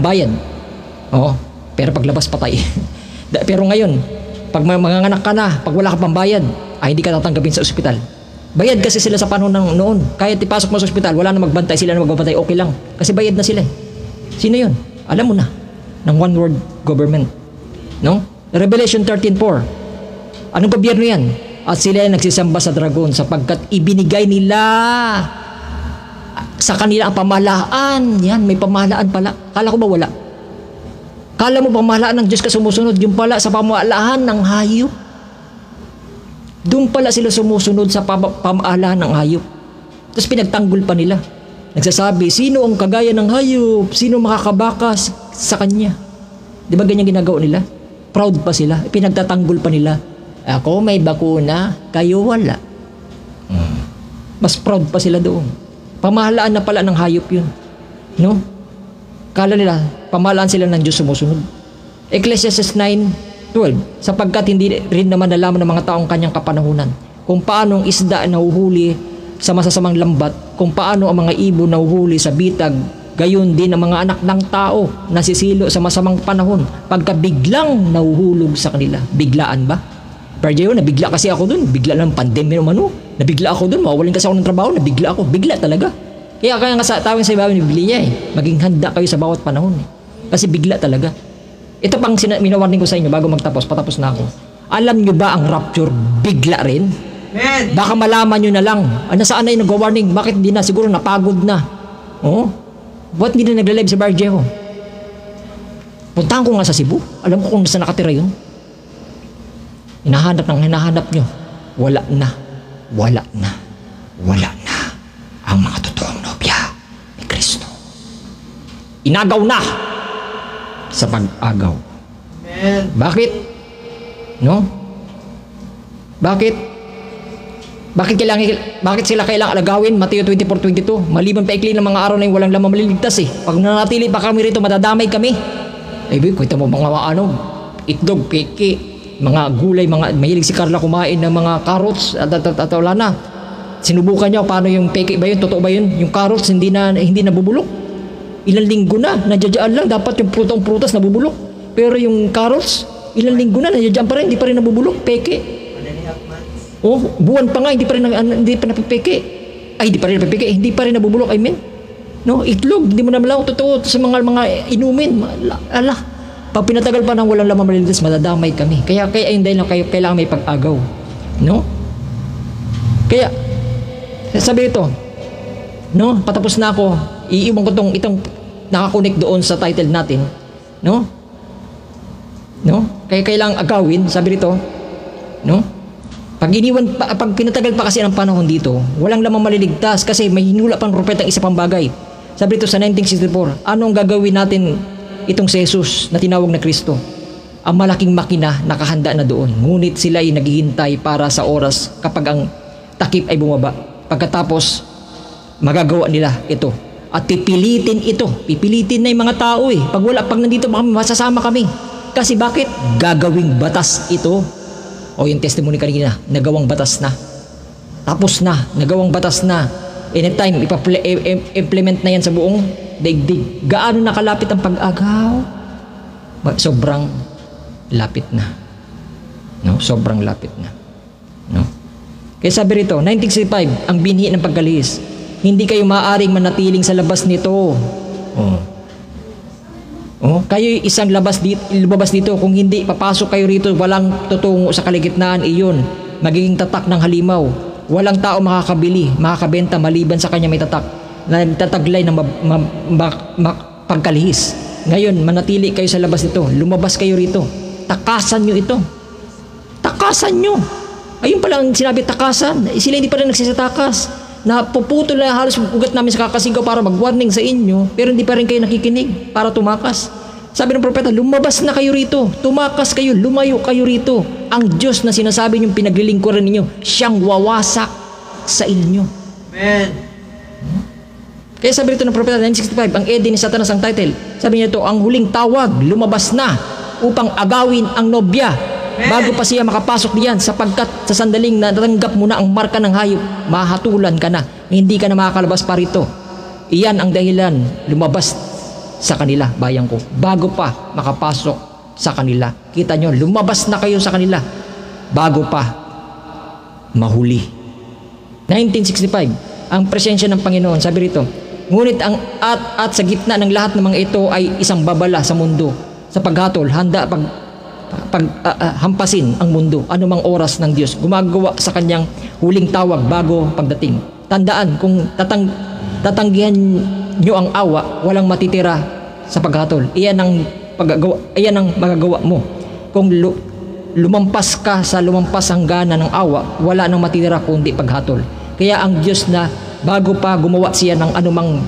bayad. Oo. Pero paglabas patay. Pero ngayon, pag manganganak ka na, pag wala ka pang bayad, hindi ka tatanggapin sa ospital. Bayad kasi sila sa panahon ng noon. Kahit ipasok mo sa ospital, wala na magbantay, sila na magbantay, okay lang. Kasi bayad na sila. Sino yun? Alam mo na. Ng one world government. No? Revelation 13:4. Anong gobyerno yan? At sila ay nagsisamba sa dragon sapagkat ibinigay nila sa kanila ang pamahalaan. Yan, may pamahalaan pala. Kala ko ba wala? Kala mo pamahalaan ng Diyos ka sumusunod? Yung pala sa pamahalaan ng hayop. Doon pala sila sumusunod sa pamahalaan ng hayop. Tapos pinagtanggol pa nila. Nagsasabi, sino ang kagaya ng hayop? Sino makakabakas sa kanya? Di ba ganyan ginagawa nila? Proud pa sila. Pinagtatanggol pa nila. Ako may bakuna, kayo wala. Mas proud pa sila doon. Pamahalaan na pala ng hayop yun. No? Kala nila, pamahalaan sila ng Diyos sumusunod. Ecclesiastes 9:12, sapagkat hindi rin naman nalaman ng mga taong kanyang kapanahunan, kung paano ang isda nahuhuli sa masasamang lambat, kung paano ang mga ibon nahuhuli sa bitag, gayon din ang mga anak ng tao nasisilo sa masamang panahon, pagka biglang nahuhulog sa kanila. Biglaan ba? Pero yun, nabigla kasi ako dun. Bigla ng pandemya naman, no? Nabigla ako dun. Mawawalan kasi ako ng trabaho. Nabigla ako. Bigla talaga. Kaya nga sa tawag sa ibabaw ni Biblia maging handa kayo sa bawat panahon. Kasi bigla talaga. Ito pang minawarning ko sa inyo bago magtapos. Patapos na ako. Alam nyo ba ang rapture bigla rin? Amen. Baka malaman nyo na lang. Nasaan na yung nag-warning? Bakit hindi na? Siguro napagod na. Oh? Ba't hindi na nagla-live sa Barjeho? Puntahan ko nga sa Cebu. Alam ko kung saan nakatira yun. Hinahanap nyo. Wala na. Wala na. Wala na. Ang mga totoong nobya ni Kristo. Inagaw na sa pag-agaw. Amen. Bakit? No? Bakit? Bakit sila kailangang alagawin? Mateo 24:22. Maliban pa ikli ng mga araw na yung walang lamang maliligtas eh. Pag nanatili pa kami rito, madadamay kami. Eh, kwenta mo mga itlog, peke, mga gulay, mga mahilig si Carla kumain ng mga carrots at wala na. Sinubukan niya paano yung peke ba yun? Totoo ba yun? Yung carrots hindi nabubulok. Ilang linggo na, nadyadyaan lang. Dapat yung prutas nabubulok. Pero yung carrots, ilang linggo na, nadyadyaan pa rin, hindi pa rin nabubulok. Peke. Oh, buwan pa nga, hindi pa napipeke. Ay, hindi pa rin napipeke, hindi pa rin nabubulok. I mean, no, itlog, hindi mo na malaw. Totoo sa mga inumin. Ala. Pag pinatagal pa ng walang lamang maliligtas, madadamay kami. Kaya ayun dahil lang kayo, kailangan may pag-agaw. No? Kaya, sabi ito, no? Patapos na ako, iiwan ko itong nakakonect doon sa title natin. No? No? Kaya kailangang agawin, sabi rito, no? Pag pinatagal pa kasi ang panahon dito, walang lamang maliligtas kasi may hinula pang propeta ng isa pang bagay. Sabi rito sa 1964, anong gagawin natin itong si Jesus na tinawag na Kristo? Ang malaking makina nakahanda na doon. Ngunit sila ay naghihintay para sa oras kapag ang takip ay bumaba. Pagkatapos, magagawa nila ito. At pipilitin ito. Pipilitin na yung mga tao eh. Pag nandito kami, masasama kami. Kasi bakit? Gagawing batas ito. O yung testimony kanina, nagawang batas na. Tapos na, nagawang batas na. Anytime, implement na yan sa buong daigdig. Gaano nakalapit ang pag-agaw? Sobrang lapit na. No? Sobrang lapit na. No? Kaya sabi rito, 1965, ang binhi ng pagkalihis. Hindi kayo maaaring manatiling sa labas nito. Kayo isang lumabas dito. Kung hindi, papasok kayo rito, walang tutungo sa kaligitnaan, iyon. Magiging tatak ng halimaw. Walang tao makakabili, makakabenta maliban sa kanya may tatak. Nagtataglay ng pagkalihis. Ngayon, manatili kayo sa labas nito. Lumabas kayo rito. Takasan nyo ito. Takasan nyo. Ayun pala ang sinabi, takasan. Sila hindi pa rin nagsisatakas. Napuputol na halos ugat namin sa kakasigaw para mag-warning sa inyo, pero hindi pa rin kayo nakikinig para tumakas. Sabi ng propeta, lumabas na kayo rito. Tumakas kayo, lumayo kayo rito. Ang Diyos na sinasabi niyong pinaglilingkuran ninyo, siyang wawasak sa inyo. Amen. Kaya sabi rito ng propeta 965, ang Eden ni Satanas ang title. Sabi niya ito, ang huling tawag, lumabas na upang agawin ang nobya. Bago pa siya makapasok diyan, sapagkat sa sandaling natanggap mo na ang marka ng hayop, mahatulan ka na, hindi ka na makakalabas pa rito. Iyan ang dahilan, lumabas sa kanila, bayan ko, bago pa makapasok sa kanila. Kita nyo, lumabas na kayo sa kanila, bago pa mahuli. 1965, ang presensya ng Panginoon, sabi rito, ngunit ang at sa gitna ng lahat ng mga ito ay isang babala sa mundo, sa paghatol, handa hampasin ang mundo anumang oras ng Diyos, gumagawa sa kanyang huling tawag bago pagdating. Tandaan, kung tatanggihan nyo ang awa, walang matitira sa paghatol. Iyan ang magagawa mo. Kung lumampas ka sa lumampas hangganan ng awa, wala nang matitira kundi paghatol. Kaya ang Diyos na bago pa gumawa siya ng anumang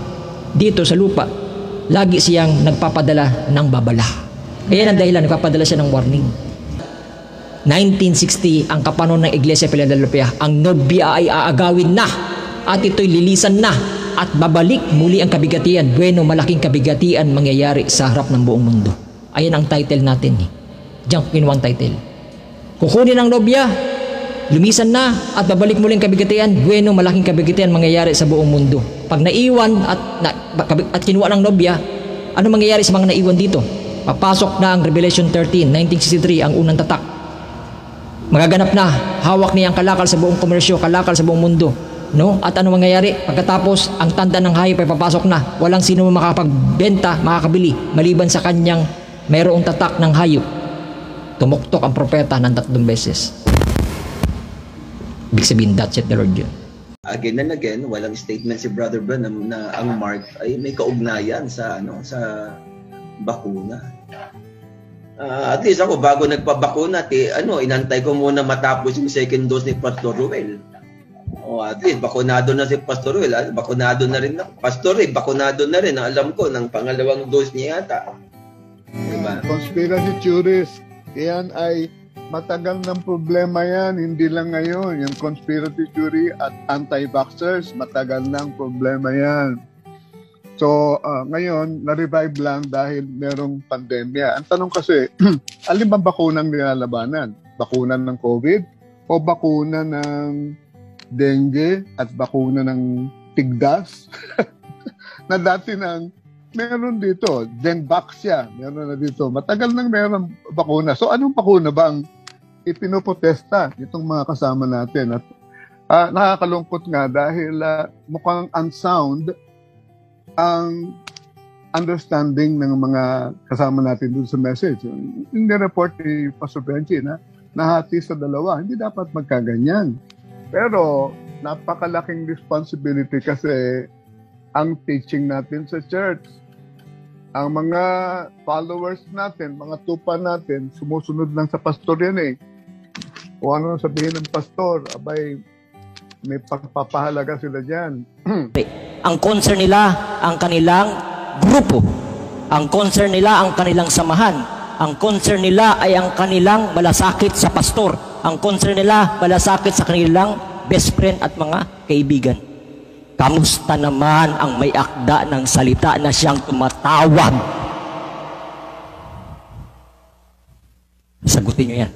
dito sa lupa, lagi siyang nagpapadala ng babala. Kaya ang dahilan, nagpapadala siya ng warning. 1960, ang kapanon ng Iglesia Philadelphia, ang nobya ay aagawin na at ito'y lilisan na at babalik muli ang kabigatian. Bueno, malaking kabigatian mangyayari sa harap ng buong mundo. Ayan ang title natin. Junk in one title. Kukunin ang nobya, lumisan na at babalik muli ang kabigatian. Bueno, malaking kabigatian mangyayari sa buong mundo. Pag naiwan at kinuha ng nobya, ano mangyayari sa mga naiwan dito? Papasok na ang Revelation 13, 1963, ang unang tatak. Magaganap na, hawak niya ang kalakal sa buong komersyo, kalakal sa buong mundo. No? At ano mangyayari? Pagkatapos, ang tanda ng hayop ay papasok na. Walang sino makapagbenta, makakabili, maliban sa kanyang mayroong tatak ng hayop. Tumuktok ang propeta ng 3 beses. Ibig sabihin, that's it, the Lord yun. Again and again, walang statement si Brother Branham na ang mark ay may kaugnayan sa bakuna. At least ako bago nagpabakuna, inantay ko muna matapos yung second dose ni Pastor Ruel. At least bakunado na si Pastor Ruel, bakunado na rin ako. Pastor Ruel, bakunado na rin, alam ko, ng pangalawang dose niya yata. Diba? Conspiracy theories, yan ay matagal ng problema yan, hindi lang ngayon. Yung conspiracy theory at anti-vaxxers, matagal ng problema yan. So, ngayon, na-revive lang dahil merong pandemya. Ang tanong kasi, alin bang bakunang nilalabanan? Bakuna ng COVID o bakuna ng dengue at bakuna ng tigdas? Na dati nang meron dito, Denvaxia, meron na dito. Matagal nang meron bakuna. So, anong bakuna ba ang ipinopotesta itong mga kasama natin? At nakakalungkot nga dahil mukhang unsound ang understanding ng mga kasama natin dun sa message. Yung report ni Pastor Benji na nahati sa dalawa, hindi dapat magkaganyan. Pero napakalaking responsibility kasi ang teaching natin sa church. Ang mga followers natin, mga tupa natin, sumusunod lang sa pastor yan eh. O ano sabihin ng pastor, abay, may pagpapahalaga sila dyan. Ang concern nila, ang kanilang grupo. Ang concern nila, ang kanilang samahan. Ang concern nila ay ang kanilang malasakit sa pastor. Ang concern nila, malasakit sa kanilang best friend at mga kaibigan. Kamusta naman ang may akda ng salita na siyang tumatawag? Sagutin niyo yan.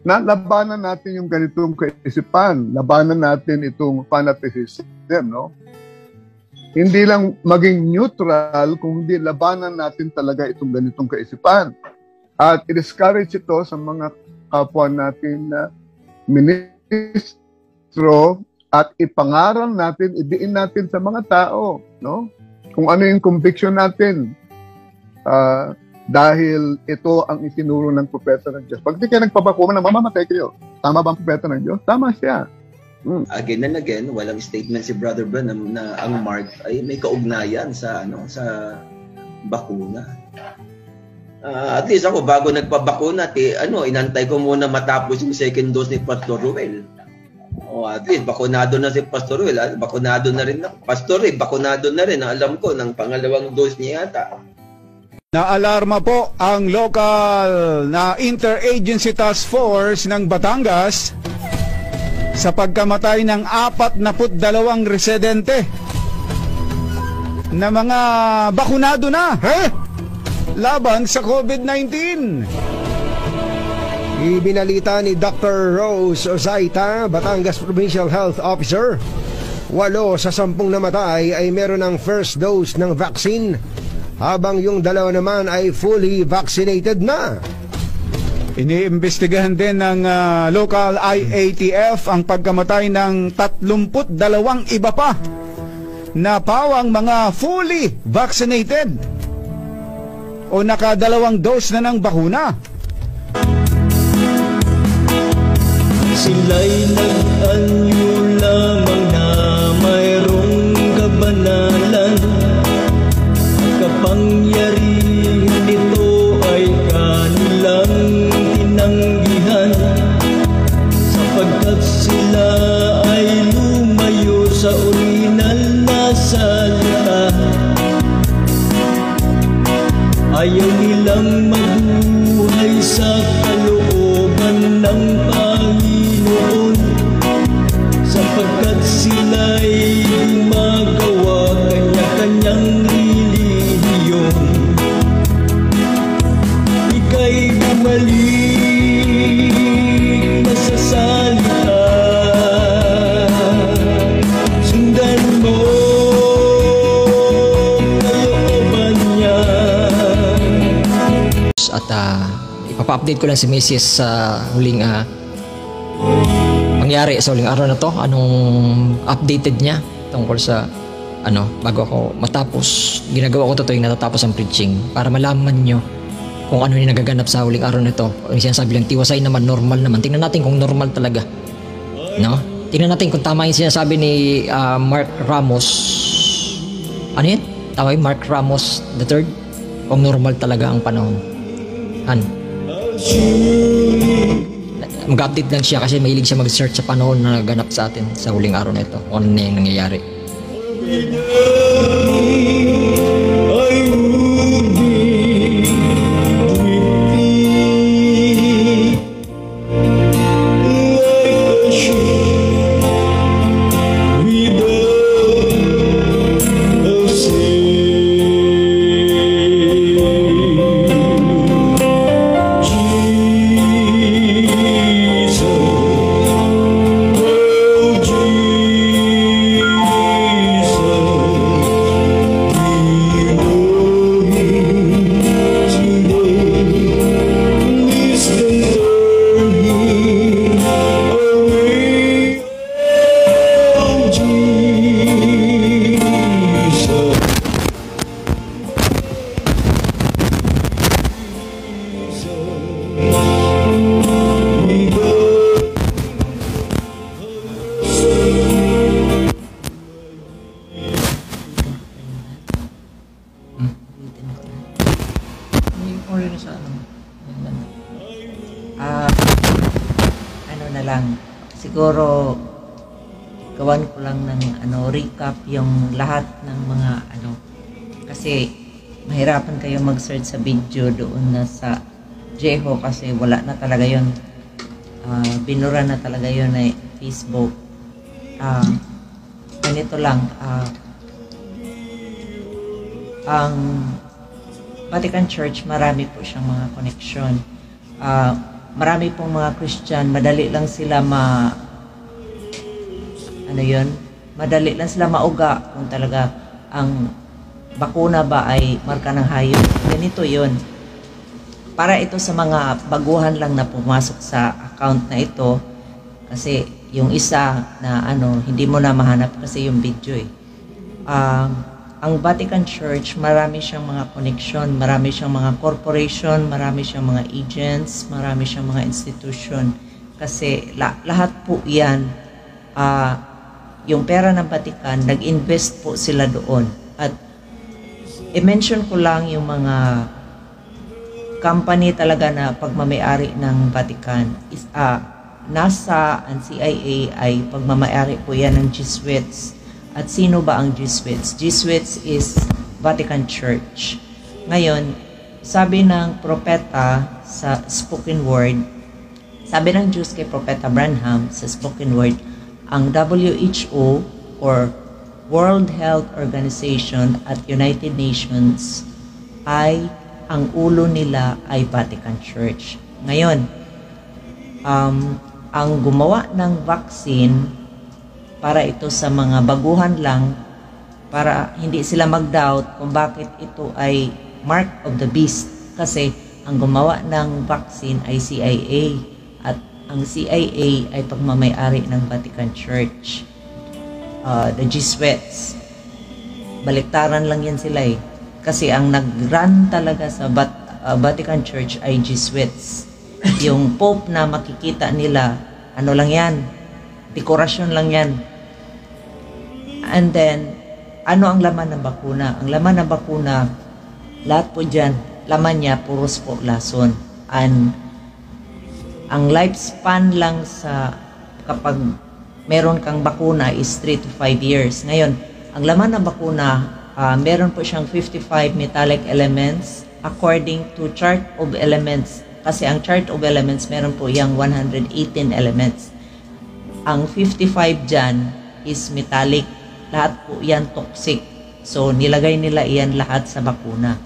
Labanan natin yung ganitong kaisipan. Labanan natin itong fanaticism, no? Hindi lang maging neutral, kundi labanan natin talaga itong ganitong kaisipan. At i-discourage ito sa mga kapwa natin na ministro at ipangaral natin, idiin natin sa mga tao, no? Kung ano yung conviction natin. Dahil ito ang itinuro ng propeta ng Diyos. Pag di kayo nagpabakuna, mamamatay kayo. Tama ba ang propeta ng Diyos? Tama siya. Again and again, walang statement si Brother Branham na ang mark ay may kaugnayan sa bakuna. At least ako bago nagpabakuna, inantay ko muna matapos yung second dose ni Pastor Ruel. At least bakunado na si Pastor Ruel, bakunado na rin ako. Pastor Ruel, bakunado na rin, alam ko, ng pangalawang dose niya yata. Naalarma po ang local na Interagency Task Force ng Batangas sa pagkamatay ng 42 residente na mga bakunado na laban sa COVID-19. Ibinalita ni Dr. Rose Ozaita, Batangas Provincial Health Officer, 8 sa 10 namatay ay meron ng first dose ng vaccine, habang yung 2 naman ay fully vaccinated na. Iniimbestigahan din ng local IATF ang pagkamatay ng 32 iba pa na pawang mga fully vaccinated o naka-2 dose na ng bakuna. Sila'y nag-anyo lamang na mayroong kabanalan. Kapangyarihan nito ay kanilang tinanggihan, sapagkat sila ay lumayo sa orihinal na salita. Ayaw nilang bumalik na sa salita. Sundan mo kalooban niya. At ipapa-update ko lang si Mrs. sa huling mangyari sa huling araw na to. Anong updated niya tungkol sa bago ako matapos. Ginagawa ko to tuwing natatapos ang preaching para malaman nyo kung ano yung nagaganap sa huling araw na to. Yung sinasabi lang, tiwasay naman, normal naman. Tingnan natin kung normal talaga. No? Tingnan natin kung tama yung sinasabi ni Mark Ramos. Ano yun? Tama yung Mark Ramos III? Kung normal talaga ang panahon. Mag-update lang siya kasi mahilig siya mag-search sa panahon na naganap sa atin sa huling araw na ito. Kung ano na yung nangyayari. Siguro gawan ko lang ng recap yung lahat ng mga kasi mahirapan kayo mag-search sa video doon na sa Jeho kasi wala na talaga yun. Binura na talaga yun na Facebook. Ganito lang, ang Vatican Church, marami po siyang mga connection. Marami pong mga Christian, madali lang sila madali lang sila mauga kung talaga ang bakuna ba ay marka ng hayop. Ganito yun. Para ito sa mga baguhan lang na pumasok sa account na ito, kasi yung isa na hindi mo na mahanap kasi yung video ang Vatican Church, marami siyang mga connection, marami siyang mga corporation, marami siyang mga agents, marami siyang mga institution. Kasi lahat po yan, yung pera ng Vatican, nag-invest po sila doon. At i-mention ko lang yung mga company talaga na pagmamayari ng Vatican. NASA and CIA ay pagmamayari po yan ng Jesuits. At sino ba ang Jesuits? Jesuits is Vatican Church. Ngayon, sabi ng propeta sa spoken word, sabi ng Diyos kay Propeta Branham sa spoken word, ang WHO or World Health Organization at United Nations ay ang ulo nila ay Vatican Church. Ngayon, ang gumawa ng vaccine para ito sa mga baguhan lang, para hindi sila mag-doubt kung bakit ito ay mark of the beast. Kasi ang gumawa ng vaccine ay CIA at ang CIA ay pagmamayari ng Vatican Church. The Jesuits. Baliktaran lang yan sila Kasi ang nag-run talaga sa Vatican Church ay Jesuits. Yung Pope na makikita nila, lang yan, dekorasyon lang yan. And then, ano ang laman ng bakuna? Ang laman ng bakuna, lahat po dyan, laman niya, puros po lason. And ang lifespan lang sa kapag meron kang bakuna is 3 to 5 years. Ngayon, ang laman ng bakuna, meron po siyang 55 metallic elements according to chart of elements. Kasi ang chart of elements, meron po yung 118 elements. Ang 55 dyan is metallic. Lahat po yan toxic. So, nilagay nila iyan lahat sa bakuna.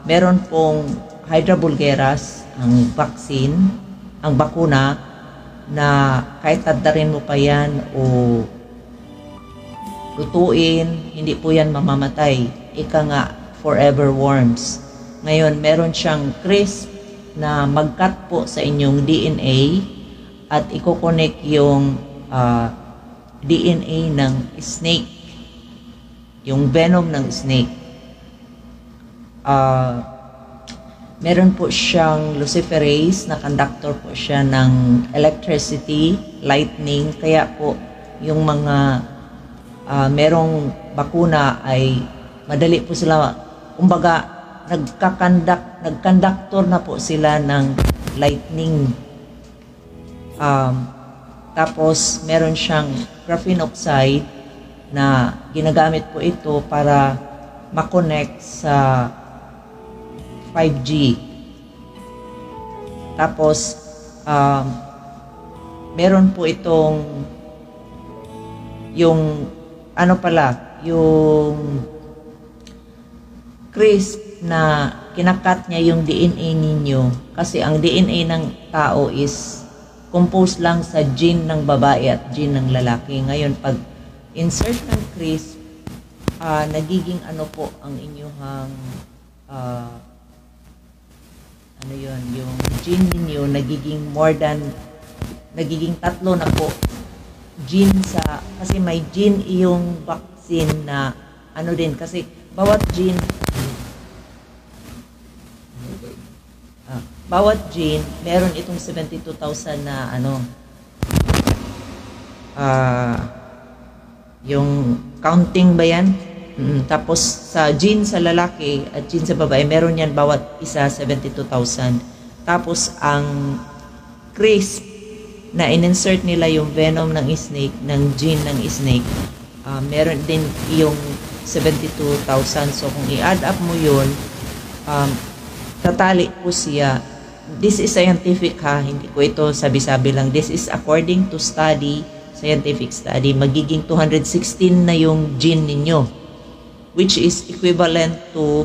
Meron pong Hydra vulgaris, ang vaccine, ang bakuna, na kahit taddarin mo pa yan o lutuin, hindi po yan mamamatay. Ika nga, forever worms. Ngayon, meron siyang crisp na mag-cut po sa inyong DNA at i-connect yung DNA ng snake, yung venom ng snake. Meron po siyang luciferase na conductor po siya ng electricity, lightning, kaya po yung mga merong bakuna ay madali po sila, kumbaga nagkonduktor na po sila ng lightning. Tapos meron siyang graphene oxide na ginagamit po ito para makonect sa 5G. Tapos meron po itong yung yung crisp na kinakat niya yung DNA ninyo, kasi ang DNA ng tao is composed lang sa gene ng babae at gene ng lalaki. Ngayon, pag insert ng crisp, nagiging po ang inyong yung gene ninyo nagiging 3 na po gene kasi may gene yung vaccine na din, kasi bawat gene meron itong 72,000 na yung counting ba yan? Tapos sa gene sa lalaki at gene sa babae, meron yan bawat isa 72,000. Tapos ang crisp na in-insert nila yung venom ng snake, ng gene ng snake, meron din yung 72,000. So kung i-add up mo yun, tatali po siya. This is scientific hindi ko ito sabi-sabi lang. This is according to scientific study. Magiging 216 na yung gene ninyo, which is equivalent to,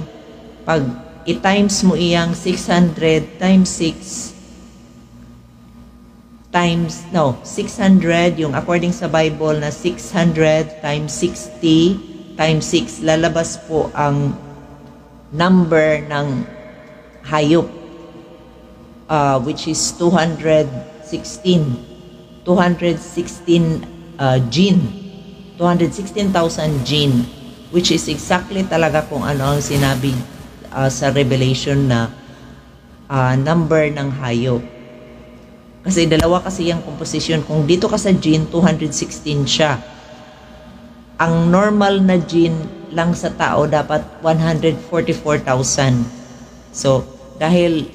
pag i-times mo iyang 600 times 600, yung according sa Bible na 600 times 60 times 6, lalabas po ang number ng hayop, which is 216,000 gene, 216,000 gene, which is exactly talaga kung ano ang sinabi sa Revelation na number ng hayop. Kasi dalawa kasi yung composition. Kung dito ka sa gene, 216 siya. Ang normal na gene lang sa tao dapat 144,000. So, dahil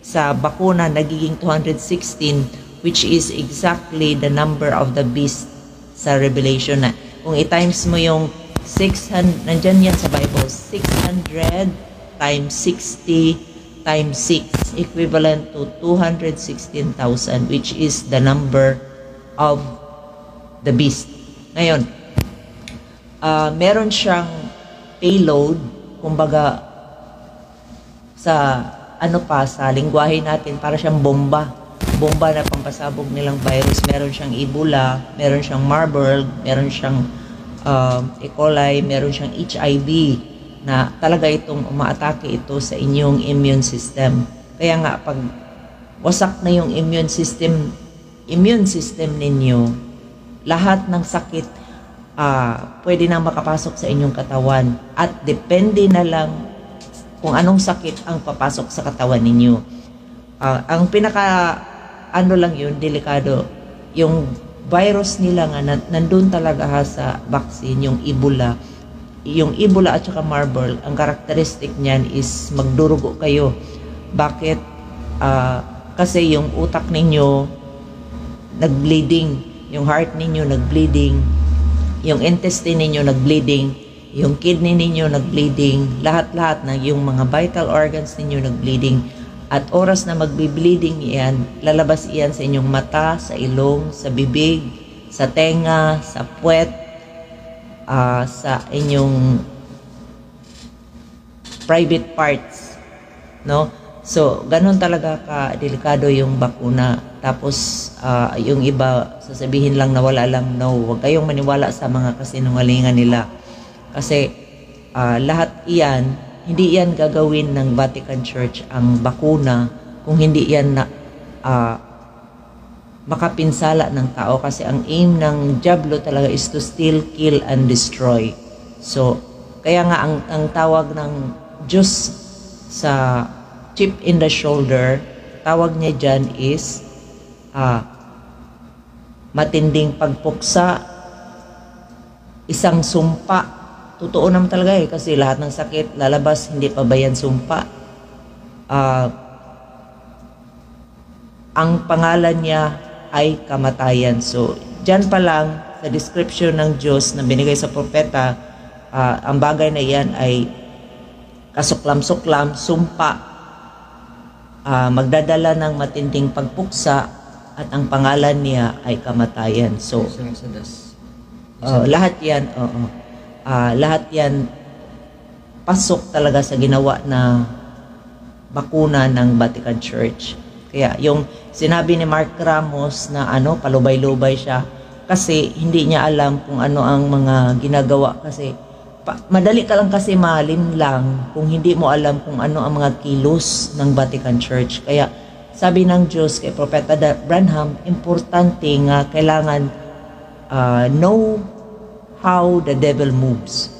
sa bakuna nagiging 216, which is exactly the number of the beast sa Revelation na. Kung i-times mo yung 600, nandyan yan sa Bible, 600 times 60 times 6, equivalent to 216,000, which is the number of the beast. Ngayon, meron siyang payload, kumbaga sa sa lingwahe natin, para siyang bomba na pampasabog nilang virus. Meron siyang Ebola, meron siyang Marburg, meron siyang E. coli, meron siyang HIV, na talaga itong umaatake ito sa inyong immune system. Kaya nga, pag wasak na yung immune system ninyo, lahat ng sakit pwede nang makapasok sa inyong katawan, at depende na lang kung anong sakit ang papasok sa katawan ninyo. Ang pinaka lang yun, delikado, yung virus nila nga nandun talaga sa vaccine, yung Ebola. Yung Ebola at saka Marburg, ang karakteristik niyan is magdurugo kayo. Bakit? Kasi yung utak ninyo nag-bleeding, yung heart ninyo nag-bleeding, yung intestine ninyo nag-bleeding, yung kidney ninyo nag-bleeding, lahat-lahat na yung mga vital organs ninyo nag-bleeding. At oras na magbi-bleeding iyan, lalabas iyan sa inyong mata, sa ilong, sa bibig, sa tenga, sa puwet, sa inyong private parts. no? So, ganun talaga ka-delikado yung bakuna. Tapos, yung iba, sasabihin lang na wala lang, no, huwag kayong maniwala sa mga kasinungalingan nila. Kasi, lahat iyan, hindi yan gagawin ng Vatican Church ang bakuna kung hindi yan na makapinsala ng tao. Kasi ang aim ng diablo talaga is to steal, kill, and destroy. So, kaya nga ang tawag ng Diyos sa chip in the shoulder, tawag niya dyan is matinding pagpuksa, isang sumpa. Totoo naman talaga kasi lahat ng sakit lalabas, hindi pa ba yan sumpa? Ang pangalan niya ay kamatayan. So, dyan pa lang sa description ng Diyos na binigay sa propeta, ang bagay na yan ay kasuklam-suklam, sumpa, magdadala ng matinding pagpuksa, at ang pangalan niya ay kamatayan. So, lahat yan, lahat yan pasok talaga sa ginawa na bakuna ng Vatican Church. Kaya yung sinabi ni Mark Ramos na palubay-lubay siya kasi hindi niya alam kung ano ang mga ginagawa, kasi madali ka lang kasi mahalin lang kung hindi mo alam kung ano ang mga kilos ng Vatican Church. Kaya sabi ng Diyos kay Propeta Branham, importante nga kailangan know how the devil moves.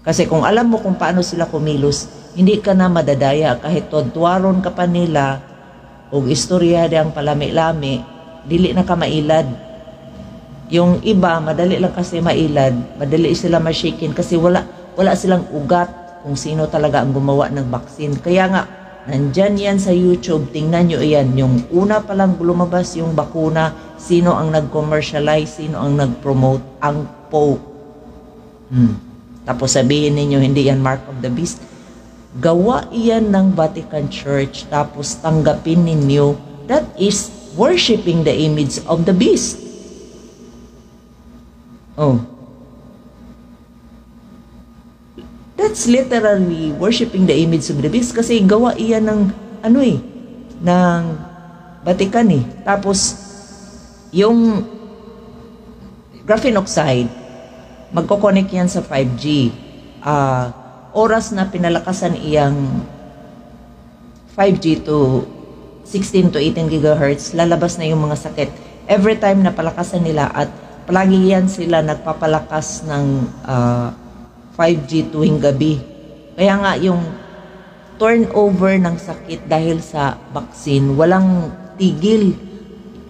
Kasi kung alam mo kung paano sila kumilos, hindi ka na madadaya. Kahit tuwaron ka pa nila o istorya diyang palami-lami, dili na ka mailad. Yung iba, madali lang kasi mailad, madali sila mashaken kasi wala silang ugat kung sino talaga ang gumawa ng vaccine. Kaya nga, nandyan yan sa YouTube, tingnan nyo yan. Yung una pa lang lumabas yung bakuna, sino ang nag-commercialize, sino ang nag-promote, ang Pope. Tapos sabihin ninyo, hindi yan Mark of the Beast. Gawa iyan ng Vatican Church, tapos tanggapin ninyo, that is worshiping the image of the beast. That's literally worshiping the image of the beast kasi gawa iyan ng ng Vatican eh. Tapos yung graphene oxide, magko-connect yan sa 5G. Oras na pinalakasan iyang 5G to 16 to 18 gigahertz, lalabas na yung mga sakit. Every time na palakasan nila, at palagi yan sila nagpapalakas ng 5G tuwing gabi. Kaya nga yung turnover ng sakit dahil sa vaccine, walang tigil.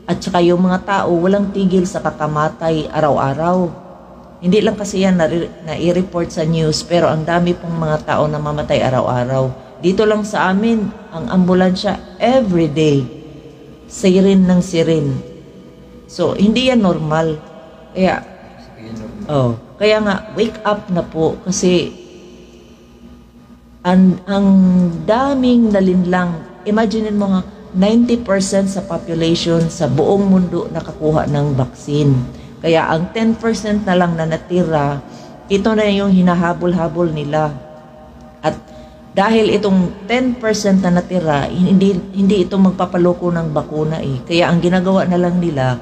At saka yung mga tao, walang tigil sa kakamatay araw-araw. Hindi lang kasi yan na-i-report sa news, pero ang dami pong mga tao na mamatay araw-araw. Dito lang sa amin, ang ambulansya, everyday, siren ng siren. So, hindi yan normal. Kaya nga, wake up na po kasi ang daming nalinlang. Imagine mo nga, 90% sa population sa buong mundo nakakuha ng vaccine. Kaya ang 10% na lang na natira, ito na yung hinahabol-habol nila. At dahil itong 10% na natira, hindi ito magpapaloko ng bakuna eh. Kaya ang ginagawa na lang nila,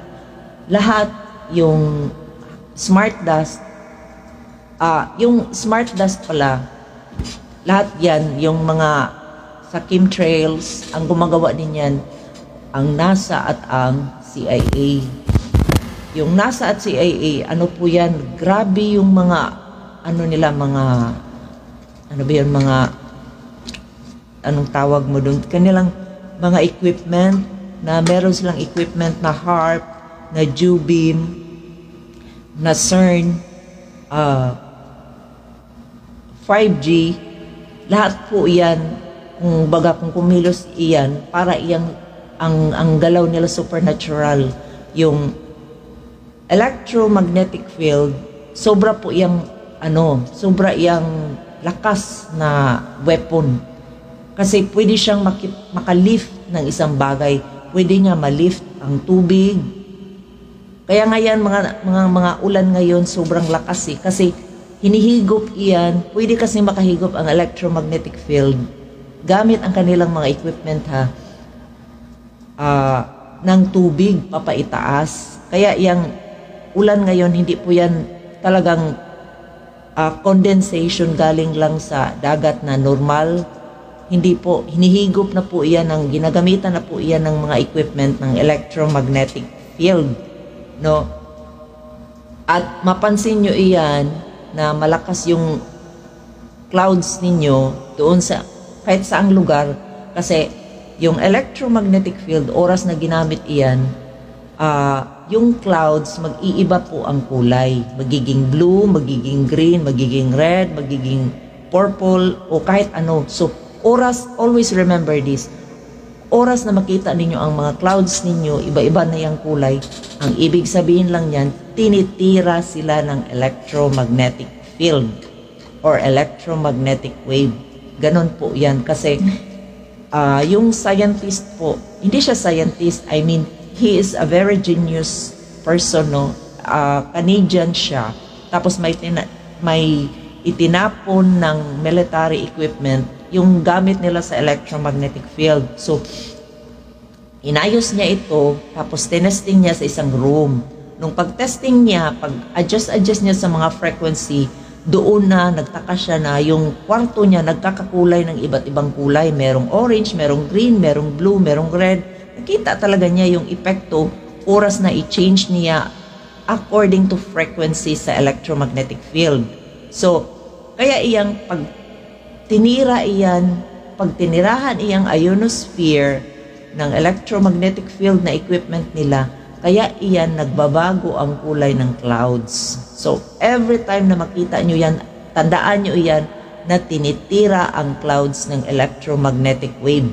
lahat yung smart dust, yung smart dust pala, lahat yan, yung mga sa chemtrails, ang gumagawa din yan, ang NASA at ang CIA. Yung NASA at CIA, ano po yan, grabe yung mga, anong tawag mo doon, kanilang mga equipment, na meron silang equipment na HAARP, na Jubin, na CERN, 5G, lahat po yan, kung kumilos iyan, para iyang, ang galaw nila supernatural, yung electromagnetic field, sobra po iyang, sobra iyang lakas na weapon. Kasi pwede siyang makalift ng isang bagay, pwede niya malift ang tubig. Kaya ngayon, mga ulan ngayon, sobrang lakas eh. Kasi hinihigop iyan, pwede kasi makahigop ang electromagnetic field gamit ang kanilang mga equipment ng tubig papaitaas. Kaya yung ulan ngayon, hindi po yan talagang condensation galing lang sa dagat na normal. Hindi po, hinihigop na po iyan, ginagamitan na po iyan ng mga equipment ng electromagnetic field. No? At mapansin nyo iyan na malakas yung clouds ninyo doon sa kahit saang lugar, kasi yung electromagnetic field, oras na ginamit iyan, yung clouds, mag-iiba po ang kulay. Magiging blue, magiging green, magiging red, magiging purple, o kahit ano. So, oras, always remember this. Oras na makita ninyo ang mga clouds ninyo, iba-iba na yung kulay, ang ibig sabihin lang yan, tinitira sila ng electromagnetic field or electromagnetic wave. Ganon po yan. Kasi yung scientist po, hindi siya scientist, I mean, he is a very genius person, no? Canadian siya. Tapos may itinapon ng military equipment yung gamit nila sa electromagnetic field. So, inayos niya ito, tapos tinesting niya sa isang room. Nung pag-testing niya, pag-adjust niya sa mga frequency, doon na nagtaka siya na yung kwarto niya nagkakakulay ng iba't ibang kulay. Merong orange, merong green, merong blue, merong red. Nakita talaga niya yung epekto, oras na i-change niya according to frequency sa electromagnetic field. So, kaya iyang pag tinirahan iyang ionosphere ng electromagnetic field na equipment nila, kaya iyan nagbabago ang kulay ng clouds. So, every time na makita nyo yan, tandaan nyo yan na tinitira ang clouds ng electromagnetic wave.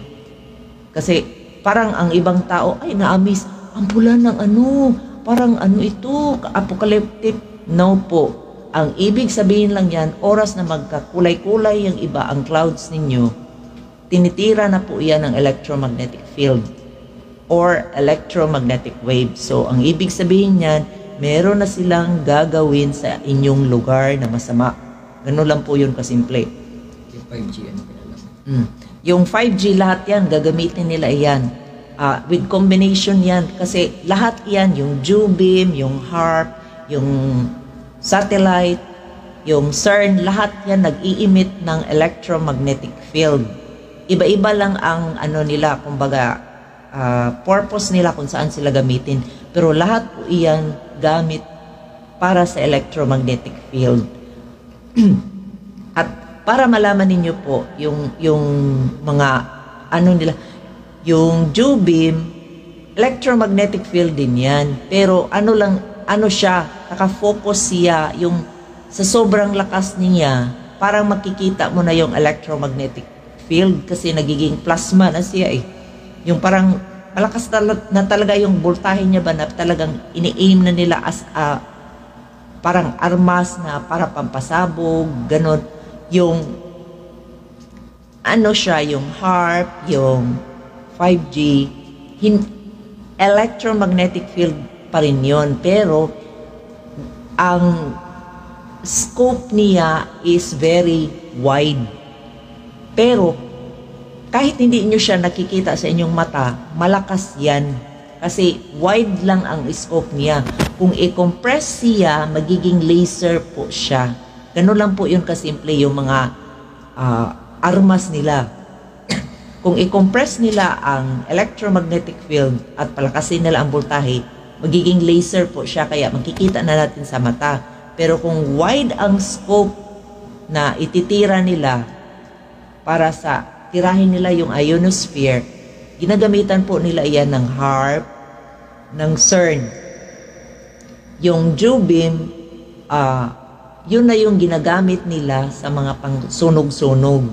Kasi parang ang ibang tao, ay naamis, ang pula ng ano, parang ano ito, apocalyptic. No po. Ang ibig sabihin lang yan, oras na magkakulay-kulay yung iba ang clouds ninyo, tinitira na po yan ng electromagnetic field or electromagnetic wave. So, ang ibig sabihin yan, meron na silang gagawin sa inyong lugar na masama. Ganun lang po yun kasimple. Yung 5G, ano pinalaman? Yung 5G, lahat yan, gagamitin nila yan. With combination yan. Kasi lahat yan, yung J-beam, yung HARP, yung satellite, yung CERN, lahat yan nag-i-emit ng electromagnetic field. Iba-iba lang ang ano nila, kumbaga, purpose nila kung saan sila gamitin. Pero lahat po iyan gamit para sa electromagnetic field. At para malaman ninyo po yung mga ano nila, yung J-beam, electromagnetic field din yan. Pero ano siya, nakafocus siya yung sa sobrang lakas niya, parang makikita mo na yung electromagnetic field kasi nagiging plasma na siya eh. Yung parang malakas na talaga yung voltahe niya ba na talagang ini-aim na nila as parang armas na para pampasabog, ganun. Yung ano siya, yung HARP, yung 5G, electromagnetic field pa rin yun. Pero ang scope niya is very wide. Pero kahit hindi nyo siya nakikita sa inyong mata, malakas yan. Kasi wide lang ang scope niya. Kung i-compress siya, magiging laser po siya. Ganun lang po yun kasimple yung mga armas nila. Kung i-compress nila ang electromagnetic field at palakasin nila ang voltahe, magiging laser po siya, kaya makikita na natin sa mata. Pero kung wide ang scope na ititira nila para sa tirahin nila yung ionosphere, ginagamitan po nila iyan ng HARP, ng CERN. Yung J-beam, yun na yung ginagamit nila sa mga pangsunog-sunog.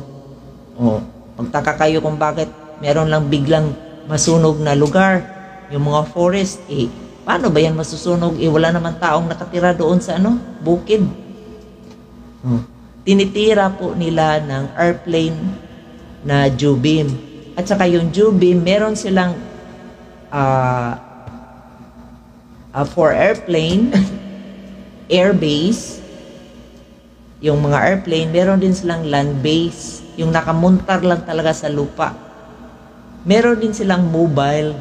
Magtaka kayo kung bakit meron lang biglang masunog na lugar, yung mga forest, paano ba yan masusunog? Wala naman taong nakatira doon sa bukid. Tinitira po nila ng airplane na J-beam. At saka yung J-beam, meron silang for airplane, airbase. Yung mga airplane, meron din silang land base. yung nakamuntar lang talaga sa lupa. Meron din silang mobile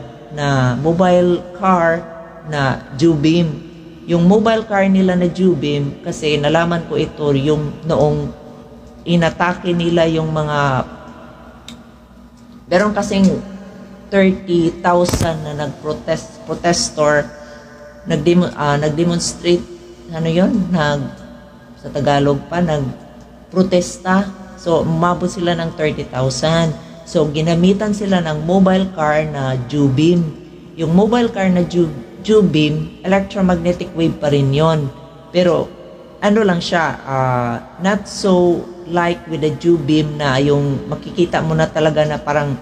car na Jubim. Yung mobile car nila na Jubim, kasi nalaman ko ito yung noong inatake nila yung mga, meron kasing 30,000 na protestor, nagdemonstrate, sa Tagalog pa, nagprotesta. So, umabot sila ng 30,000. So, ginamitan sila ng mobile car na Jubim. Yung mobile car na Jubim, electromagnetic wave pa rin yun. Pero, lang siya, not so like with the Jubim na yung makikita mo na talaga na parang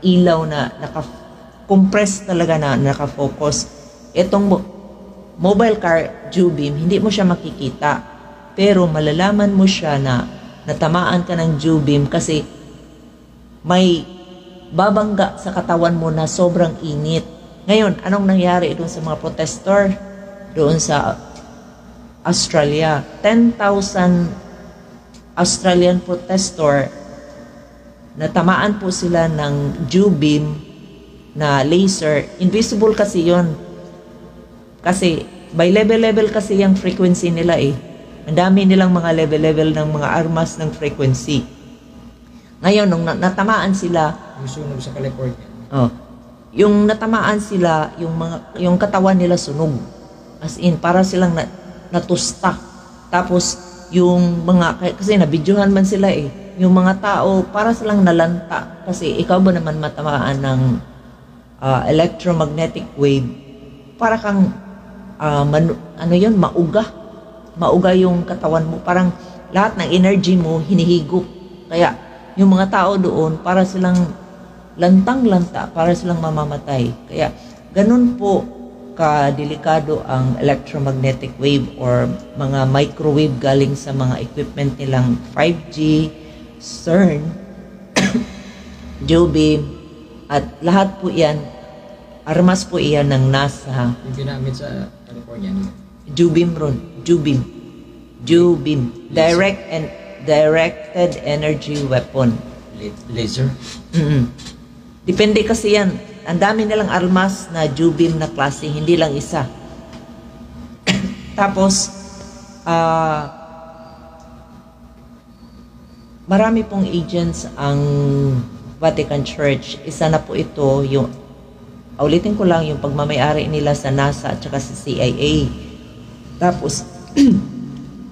ilaw na naka-compress talaga na naka-focus. Itong mobile car Jubim, hindi mo siya makikita. Pero malalaman mo siya na natamaan ka ng Jubim kasi may babangga sa katawan mo na sobrang init. Ngayon, anong nangyari doon sa mga protestor doon sa Australia? 10,000 Australian protestor, natamaan po sila ng Jubim na laser. Invisible kasi yon. Kasi by level kasi yung frequency nila eh. Ang dami nilang mga level ng mga armas ng frequency. Ngayon, nung natamaan sila, Yung sunog sa California. yung natamaan sila, yung katawan nila sunog. As in, para silang natusta. Tapos, yung mga, kasi nabidyohan man sila eh, yung mga tao, para silang nalanta. Kasi ikaw ba naman matamaan ng electromagnetic wave, para kang, mauga. Mauga yung katawan mo. Parang lahat ng energy mo, hinihigop. Kaya, yung mga tao doon, para silang lantang-lanta, para silang mamamatay. Kaya, ganun po kadelikado ang electromagnetic wave or mga microwave galing sa mga equipment nilang 5G, CERN, Jubim, at lahat po yan, armas po iyan ng NASA. Yung ginamit sa California. Jubim. Directed energy weapon. Laser? Depende kasi yan. Ang dami nilang armas na Jubim na klase, hindi lang isa. Tapos, marami pong agents ang Vatican Church. Isa na po ito, ulitin ko lang, yung pagmamayari nila sa NASA at saka sa CIA. Tapos,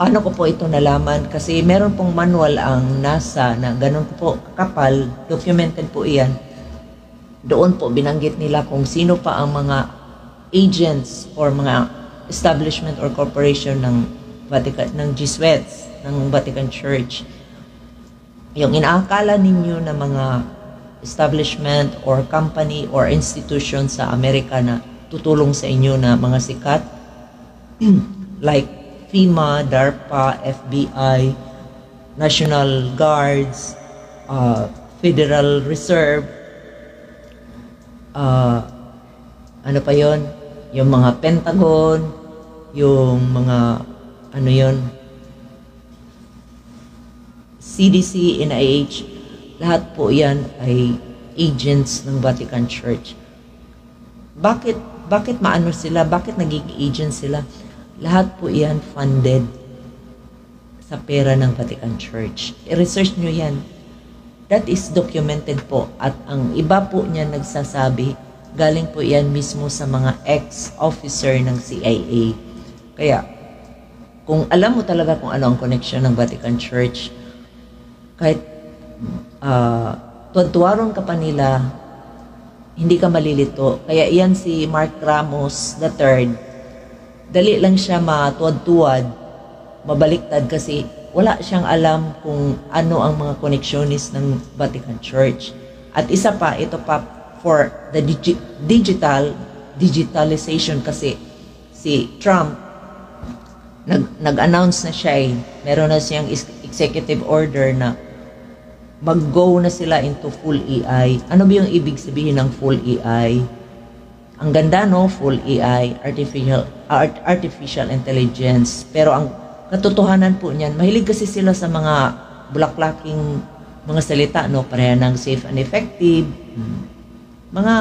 ano ko po ito nalaman? Kasi meron pong manual ang NASA na ganun po kapal, documented po iyan. Doon po binanggit nila kung sino pa ang mga agents or mga establishment or corporation ng Vatican, ng Jesuits, ng Vatican Church. Yung inaakala ninyo na mga establishment or company or institution sa Amerika na tutulong sa inyo na mga sikat, like FEMA, DARPA, FBI, National Guards, Federal Reserve, ano pa yon, yung mga Pentagon, yung mga CDC, NIH, lahat po yan ay agents ng Vatican Church. Bakit maano sila? Bakit nagiging agent sila? Lahat po yan funded sa pera ng Vatican Church. I-research nyo yan. That is documented po. At ang iba po niya nagsasabi, galing po yan mismo sa mga ex-officer ng CIA. Kaya, kung alam mo talaga kung ano ang connection ng Vatican Church, kahit tuwaron ka pa nila, hindi ka malilito. Kaya yan si Mark Ramos III, dali lang siya matuwad-tuwad, mabaliktad kasi wala siyang alam kung ano ang mga connectionist ng Vatican Church. At isa pa, ito pa for the digitalization kasi si Trump nag-announce na siya meron na siyang executive order na mag-go na sila into full AI. Ano ba yung ibig sabihin ng full AI? Ang ganda, no? Full AI, artificial intelligence. Pero ang katotohanan po niyan, mahilig kasi sila sa mga bulaklaking mga salita, no? Pareha ng safe and effective. Mga,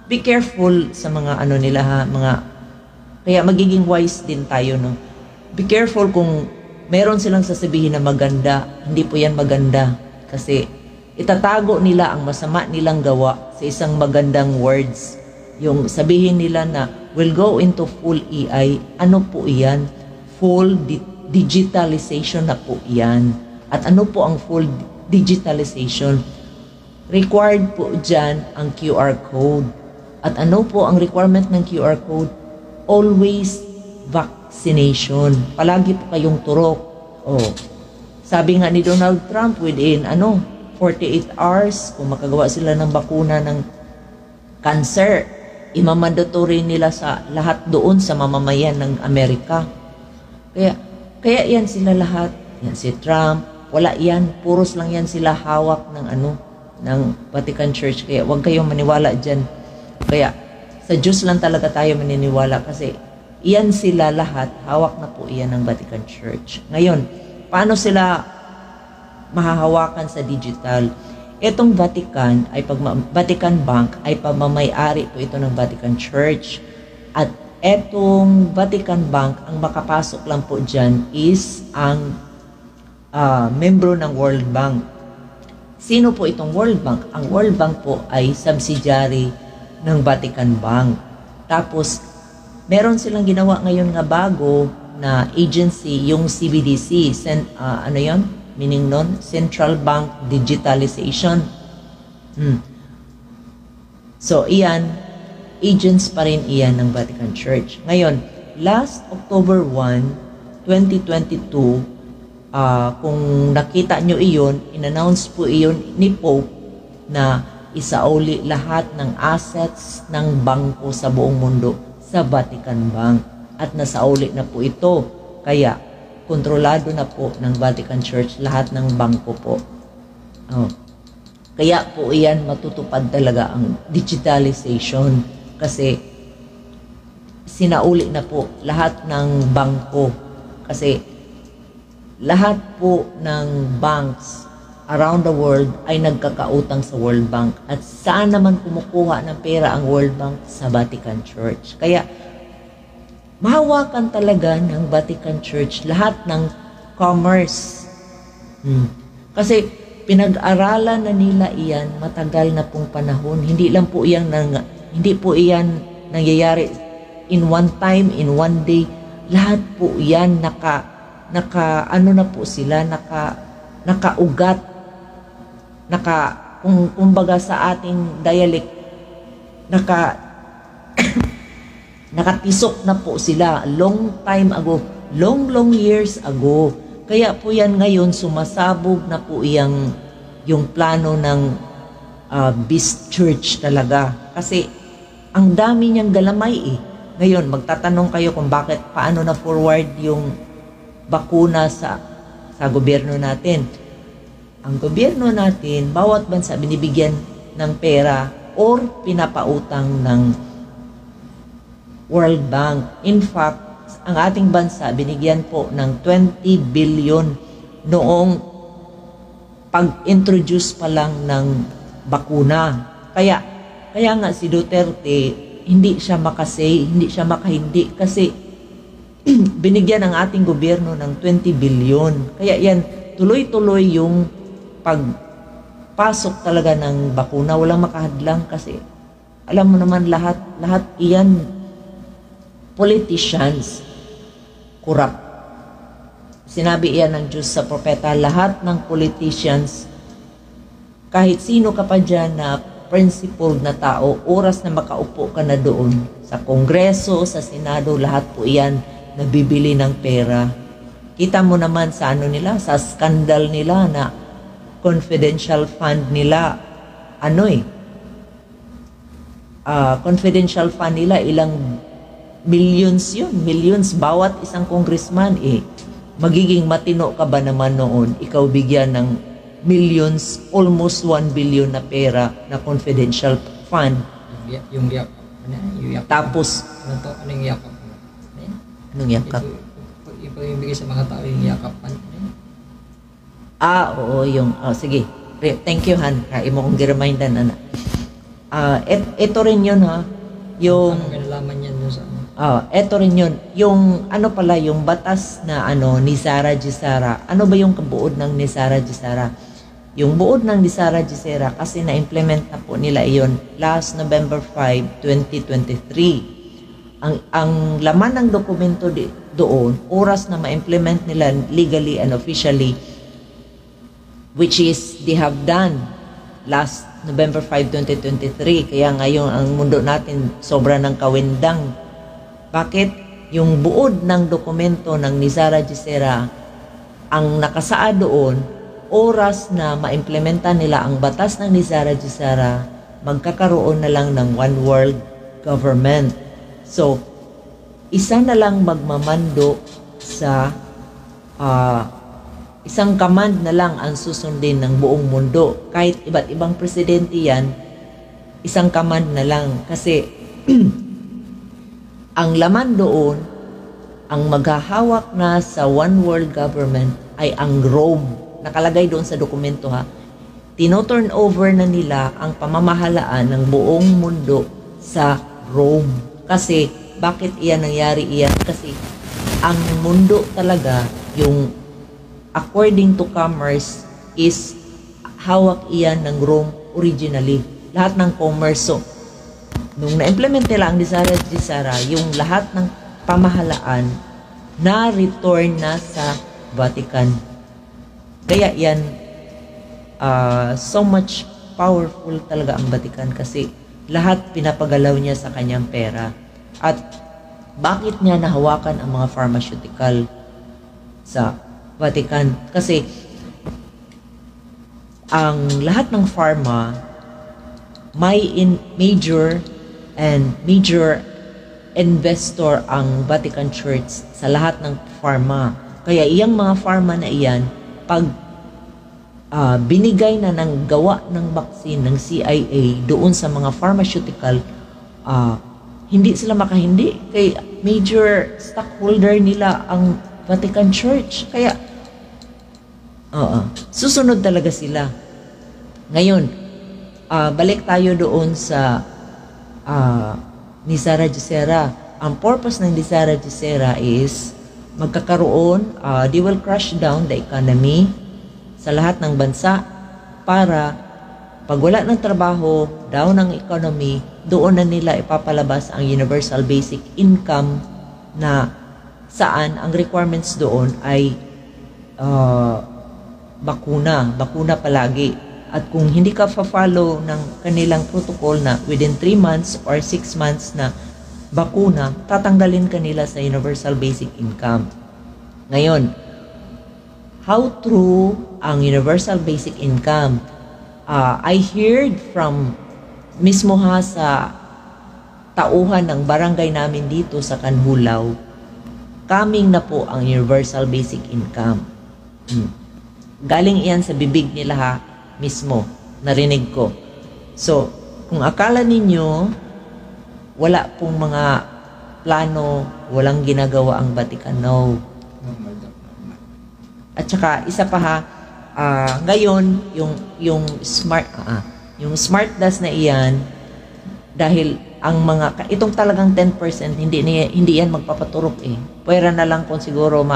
be careful sa mga ano nila ha, kaya magiging wise din tayo, no? Be careful kung meron silang sasabihin na maganda, hindi po yan maganda. Kasi itatago nila ang masama nilang gawa sa isang magandang words. Yung sabihin nila na will go into full AI, ano po iyan? Full digitalization na po iyan. At ano po ang full digitalization? Required po dyan ang QR code. At ano po ang requirement ng QR code? Always vaccination. Palagi po kayong turok. Oh. Sabi nga ni Donald Trump, within 48 hours, kung makagawa sila ng bakuna ng cancer, imamandatory nila sa lahat doon sa mamamayan ng Amerika. Kaya yan sila lahat. Yan si Trump. Wala yan. Puros lang yan sila hawak ng Vatican Church. Kaya huwag kayong maniwala dyan. Kaya sa Diyos lang talaga tayo maniniwala kasi iyan sila lahat, hawak na po iyan ng Vatican Church. Ngayon, paano sila mahahawakan sa digital? Itong Vatican Bank ay pamamay-ari po ito ng Vatican Church. At etong Vatican Bank, ang makapasok lang po dyan is ang membro ng World Bank. Sino po itong World Bank? Ang World Bank po ay subsidiary ng Vatican Bank. Tapos, meron silang ginawa ngayon nga bago na agency, yung CBDC. Ano yon? Meaning nun? Central Bank Digitalization. So, iyan, agents pa rin iyan ng Vatican Church. Ngayon, last October 1, 2022, kung nakita nyo iyon, in-announce po iyon ni Pope na isauli lahat ng assets ng bangko sa buong mundo sa Vatican Bank. At nasauli na po ito. Kaya, kontrolado na po ng Vatican Church lahat ng bangko po. Kaya po iyan matutupad talaga ang digitalization kasi sinauli na po lahat ng bangko. Kasi lahat po ng banks around the world ay nagkakautang sa World Bank. At saan naman kumukuha ng pera ang World Bank? Sa Vatican Church. Kaya, mahawakan talaga ng Vatican Church lahat ng commerce. Kasi, pinag-aralan na nila iyan matagal na pong panahon. Hindi po iyan nangyayari in one time, in one day. Lahat po iyan nakaugat. Kumbaga sa ating dialect, nakatisok na po sila long time ago, long years ago. Kaya po yan ngayon, sumasabog na po yung plano ng Beast Church talaga. Kasi ang dami niyang galamay eh. Ngayon, magtatanong kayo kung paano na forward yung bakuna sa gobyerno natin. Ang gobyerno natin, bawat bansa binibigyan ng pera or pinapautang ng World Bank. In fact, ang ating bansa binigyan po ng 20 billion noong pag-introduce pa lang ng bakuna. Kaya nga si Duterte, hindi siya makasay, hindi siya makahindi kasi binigyan ng ating gobyerno ng 20 billion. Kaya yan, tuloy-tuloy yung pagpasok talaga ng bakuna, walang makahadlang kasi alam mo naman lahat iyan politicians, corrupt. Sinabi iyan ng Diyos sa propeta, lahat ng politicians, kahit sino ka pa dyan na principled na tao, oras na makaupo ka na doon sa Kongreso, sa Senado, lahat po iyan nabibili ng pera. Kita mo naman sa sa skandal nila na confidential fund nila, confidential fund nila, ilang millions yun, millions bawat isang congressman magiging matino ka ba naman noon, ikaw bigyan ng millions, almost 1 billion na pera na confidential fund. Yung yakap. Tapos, anong yakap? Anong yakap? Ipag-ibigay sa mga tao yung yakap. Oo, sige. Thank you, Han. Imo kong gi-remindan, ana. Ito rin yun, ha. Yung... Kinalaman yan dun sa... ito rin yun. Yung, ano pala, yung batas na, ni Sara Gisara. Ano ba yung kabuod ng ni Sara Gisara? Yung buod ng ni Sara Gisara, kasi na-implement na po nila iyon last November 5, 2023. Ang laman ng dokumento doon, oras na ma-implement nila legally and officially, which is they have done last November 5, 2023. Kaya ngayon ang mundo natin sobra ng kawindang. Bakit? Yung buod ng dokumento ng ni Sara Gisara, ang nakasaad doon, oras na maimplementa nila ang batas ng ni Sara Gisara, magkakaroon na lang ng one world government. So, isa na lang magmamando sa isang command na lang ang susundin ng buong mundo. Kahit iba't ibang presidente yan, isang command na lang. Kasi ang laman doon, ang maghahawak na sa one world government ay ang Rome. Nakalagay doon sa dokumento, ha. Tino-turn over na nila ang pamamahalaan ng buong mundo sa Rome. Kasi, bakit iyan nangyari iyan? Kasi, ang mundo talaga, yung according to commerce, is hawak iyan ng Rome originally. Lahat ng komerso. Nung na-implement nila ang ni Sara Gisara, yung lahat ng pamahalaan na-return na sa Vatican. Kaya yan, so much powerful talaga ang Vatican kasi lahat pinapagalaw niya sa kanyang pera. At bakit niya nahawakan ang mga pharmaceutical sa Vatican? Kasi ang lahat ng pharma may major investor ang Vatican Church sa lahat ng pharma. Kaya iyang mga pharma na iyan, pag binigay na ng gawa ng vaccine ng CIA doon sa mga pharmaceutical, hindi sila makahindi. Kaya major stockholder nila ang Vatican Church. Kaya, susunod talaga sila. Ngayon, balik tayo doon sa ni Sara Gisara. Ang purpose ng ni Sara Gisara is magkakaroon, they will crush down the economy sa lahat ng bansa para pag wala ng trabaho, down ang economy, doon na nila ipapalabas ang universal basic income na saan ang requirements doon ay bakuna palagi. At kung hindi ka fa-follow ng kanilang protocol na within 3 months or 6 months na bakuna, tatanggalin kanila sa universal basic income. Ngayon, how true ang universal basic income? I heard from mismo sa tauhan ng barangay namin dito sa Kanhulaw, coming na po ang universal basic income. Galing iyan sa bibig nila, ha, mismo, narinig ko. So, kung akala ninyo, wala pong mga plano, walang ginagawa ang Vatican, no. At saka, isa pa, ha, ngayon, yung smart DAS na iyan, dahil ang mga, itong talagang 10%, hindi yan magpapaturok eh. Pwera na lang kung siguro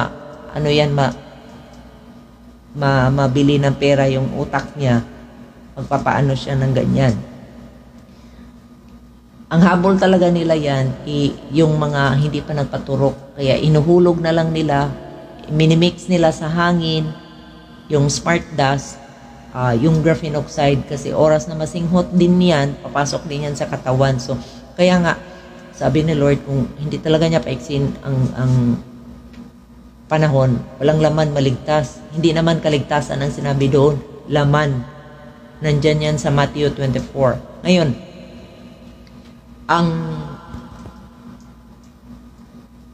mabili ng pera yung utak niya, magpapaano siya ng ganyan. Ang habol talaga nila yan, yung mga hindi pa nagpaturok, kaya inuhulog na lang nila, minimix nila sa hangin, yung smart dust, yung graphene oxide, kasi oras na masinghot din yan, papasok din yan sa katawan. So, kaya nga, sabi ni Lord, kung hindi talaga niya paiksin ang panahon, walang laman maligtas. Hindi naman kaligtasan ang sinabi doon, laman. Nandyan yan sa Matthew 24. Ngayon,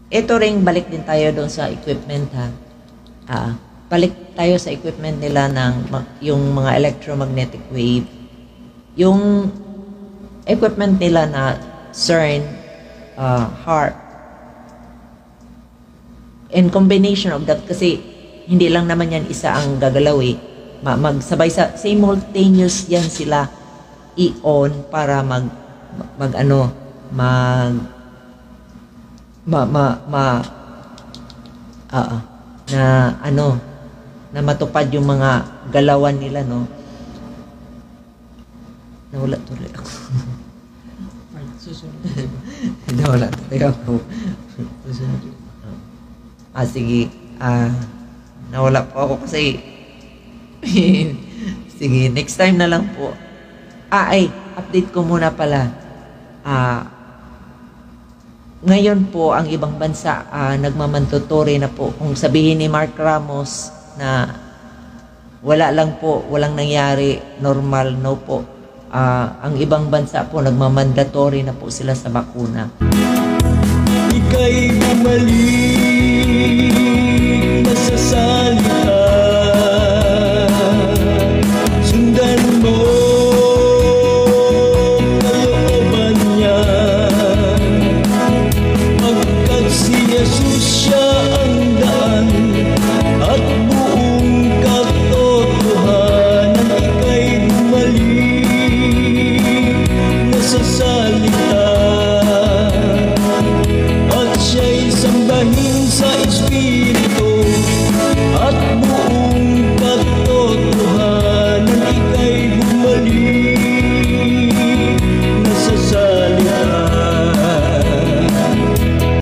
ito ring balik din tayo doon sa equipment, ha. Balik tayo sa equipment nila ng yung mga electromagnetic wave. Yung equipment nila na CERN, HARP, in combination of that, kasi hindi lang naman yan isa ang gagalaw eh. magsabay sa simultaneous yan sila i-on para na matupad yung mga galawan nila, no? Nawala tuloy ako. Nawala tuloy ako. Sige. Nawala po ako kasi sige, next time na lang po. Update ko muna pala. Ngayon po, ang ibang bansa nagmamandatory na po. Kung sabihin ni Mark Ramos na walang nangyari, normal, no po. Ang ibang bansa po, nagmamandatory na po sila sa bakuna. Ika'y bumalik na sa salita, sundan mo kalooban niya, pagkat si Jesus siya ang daan at buong katotohanan. Ika'y bumalik na sa salita,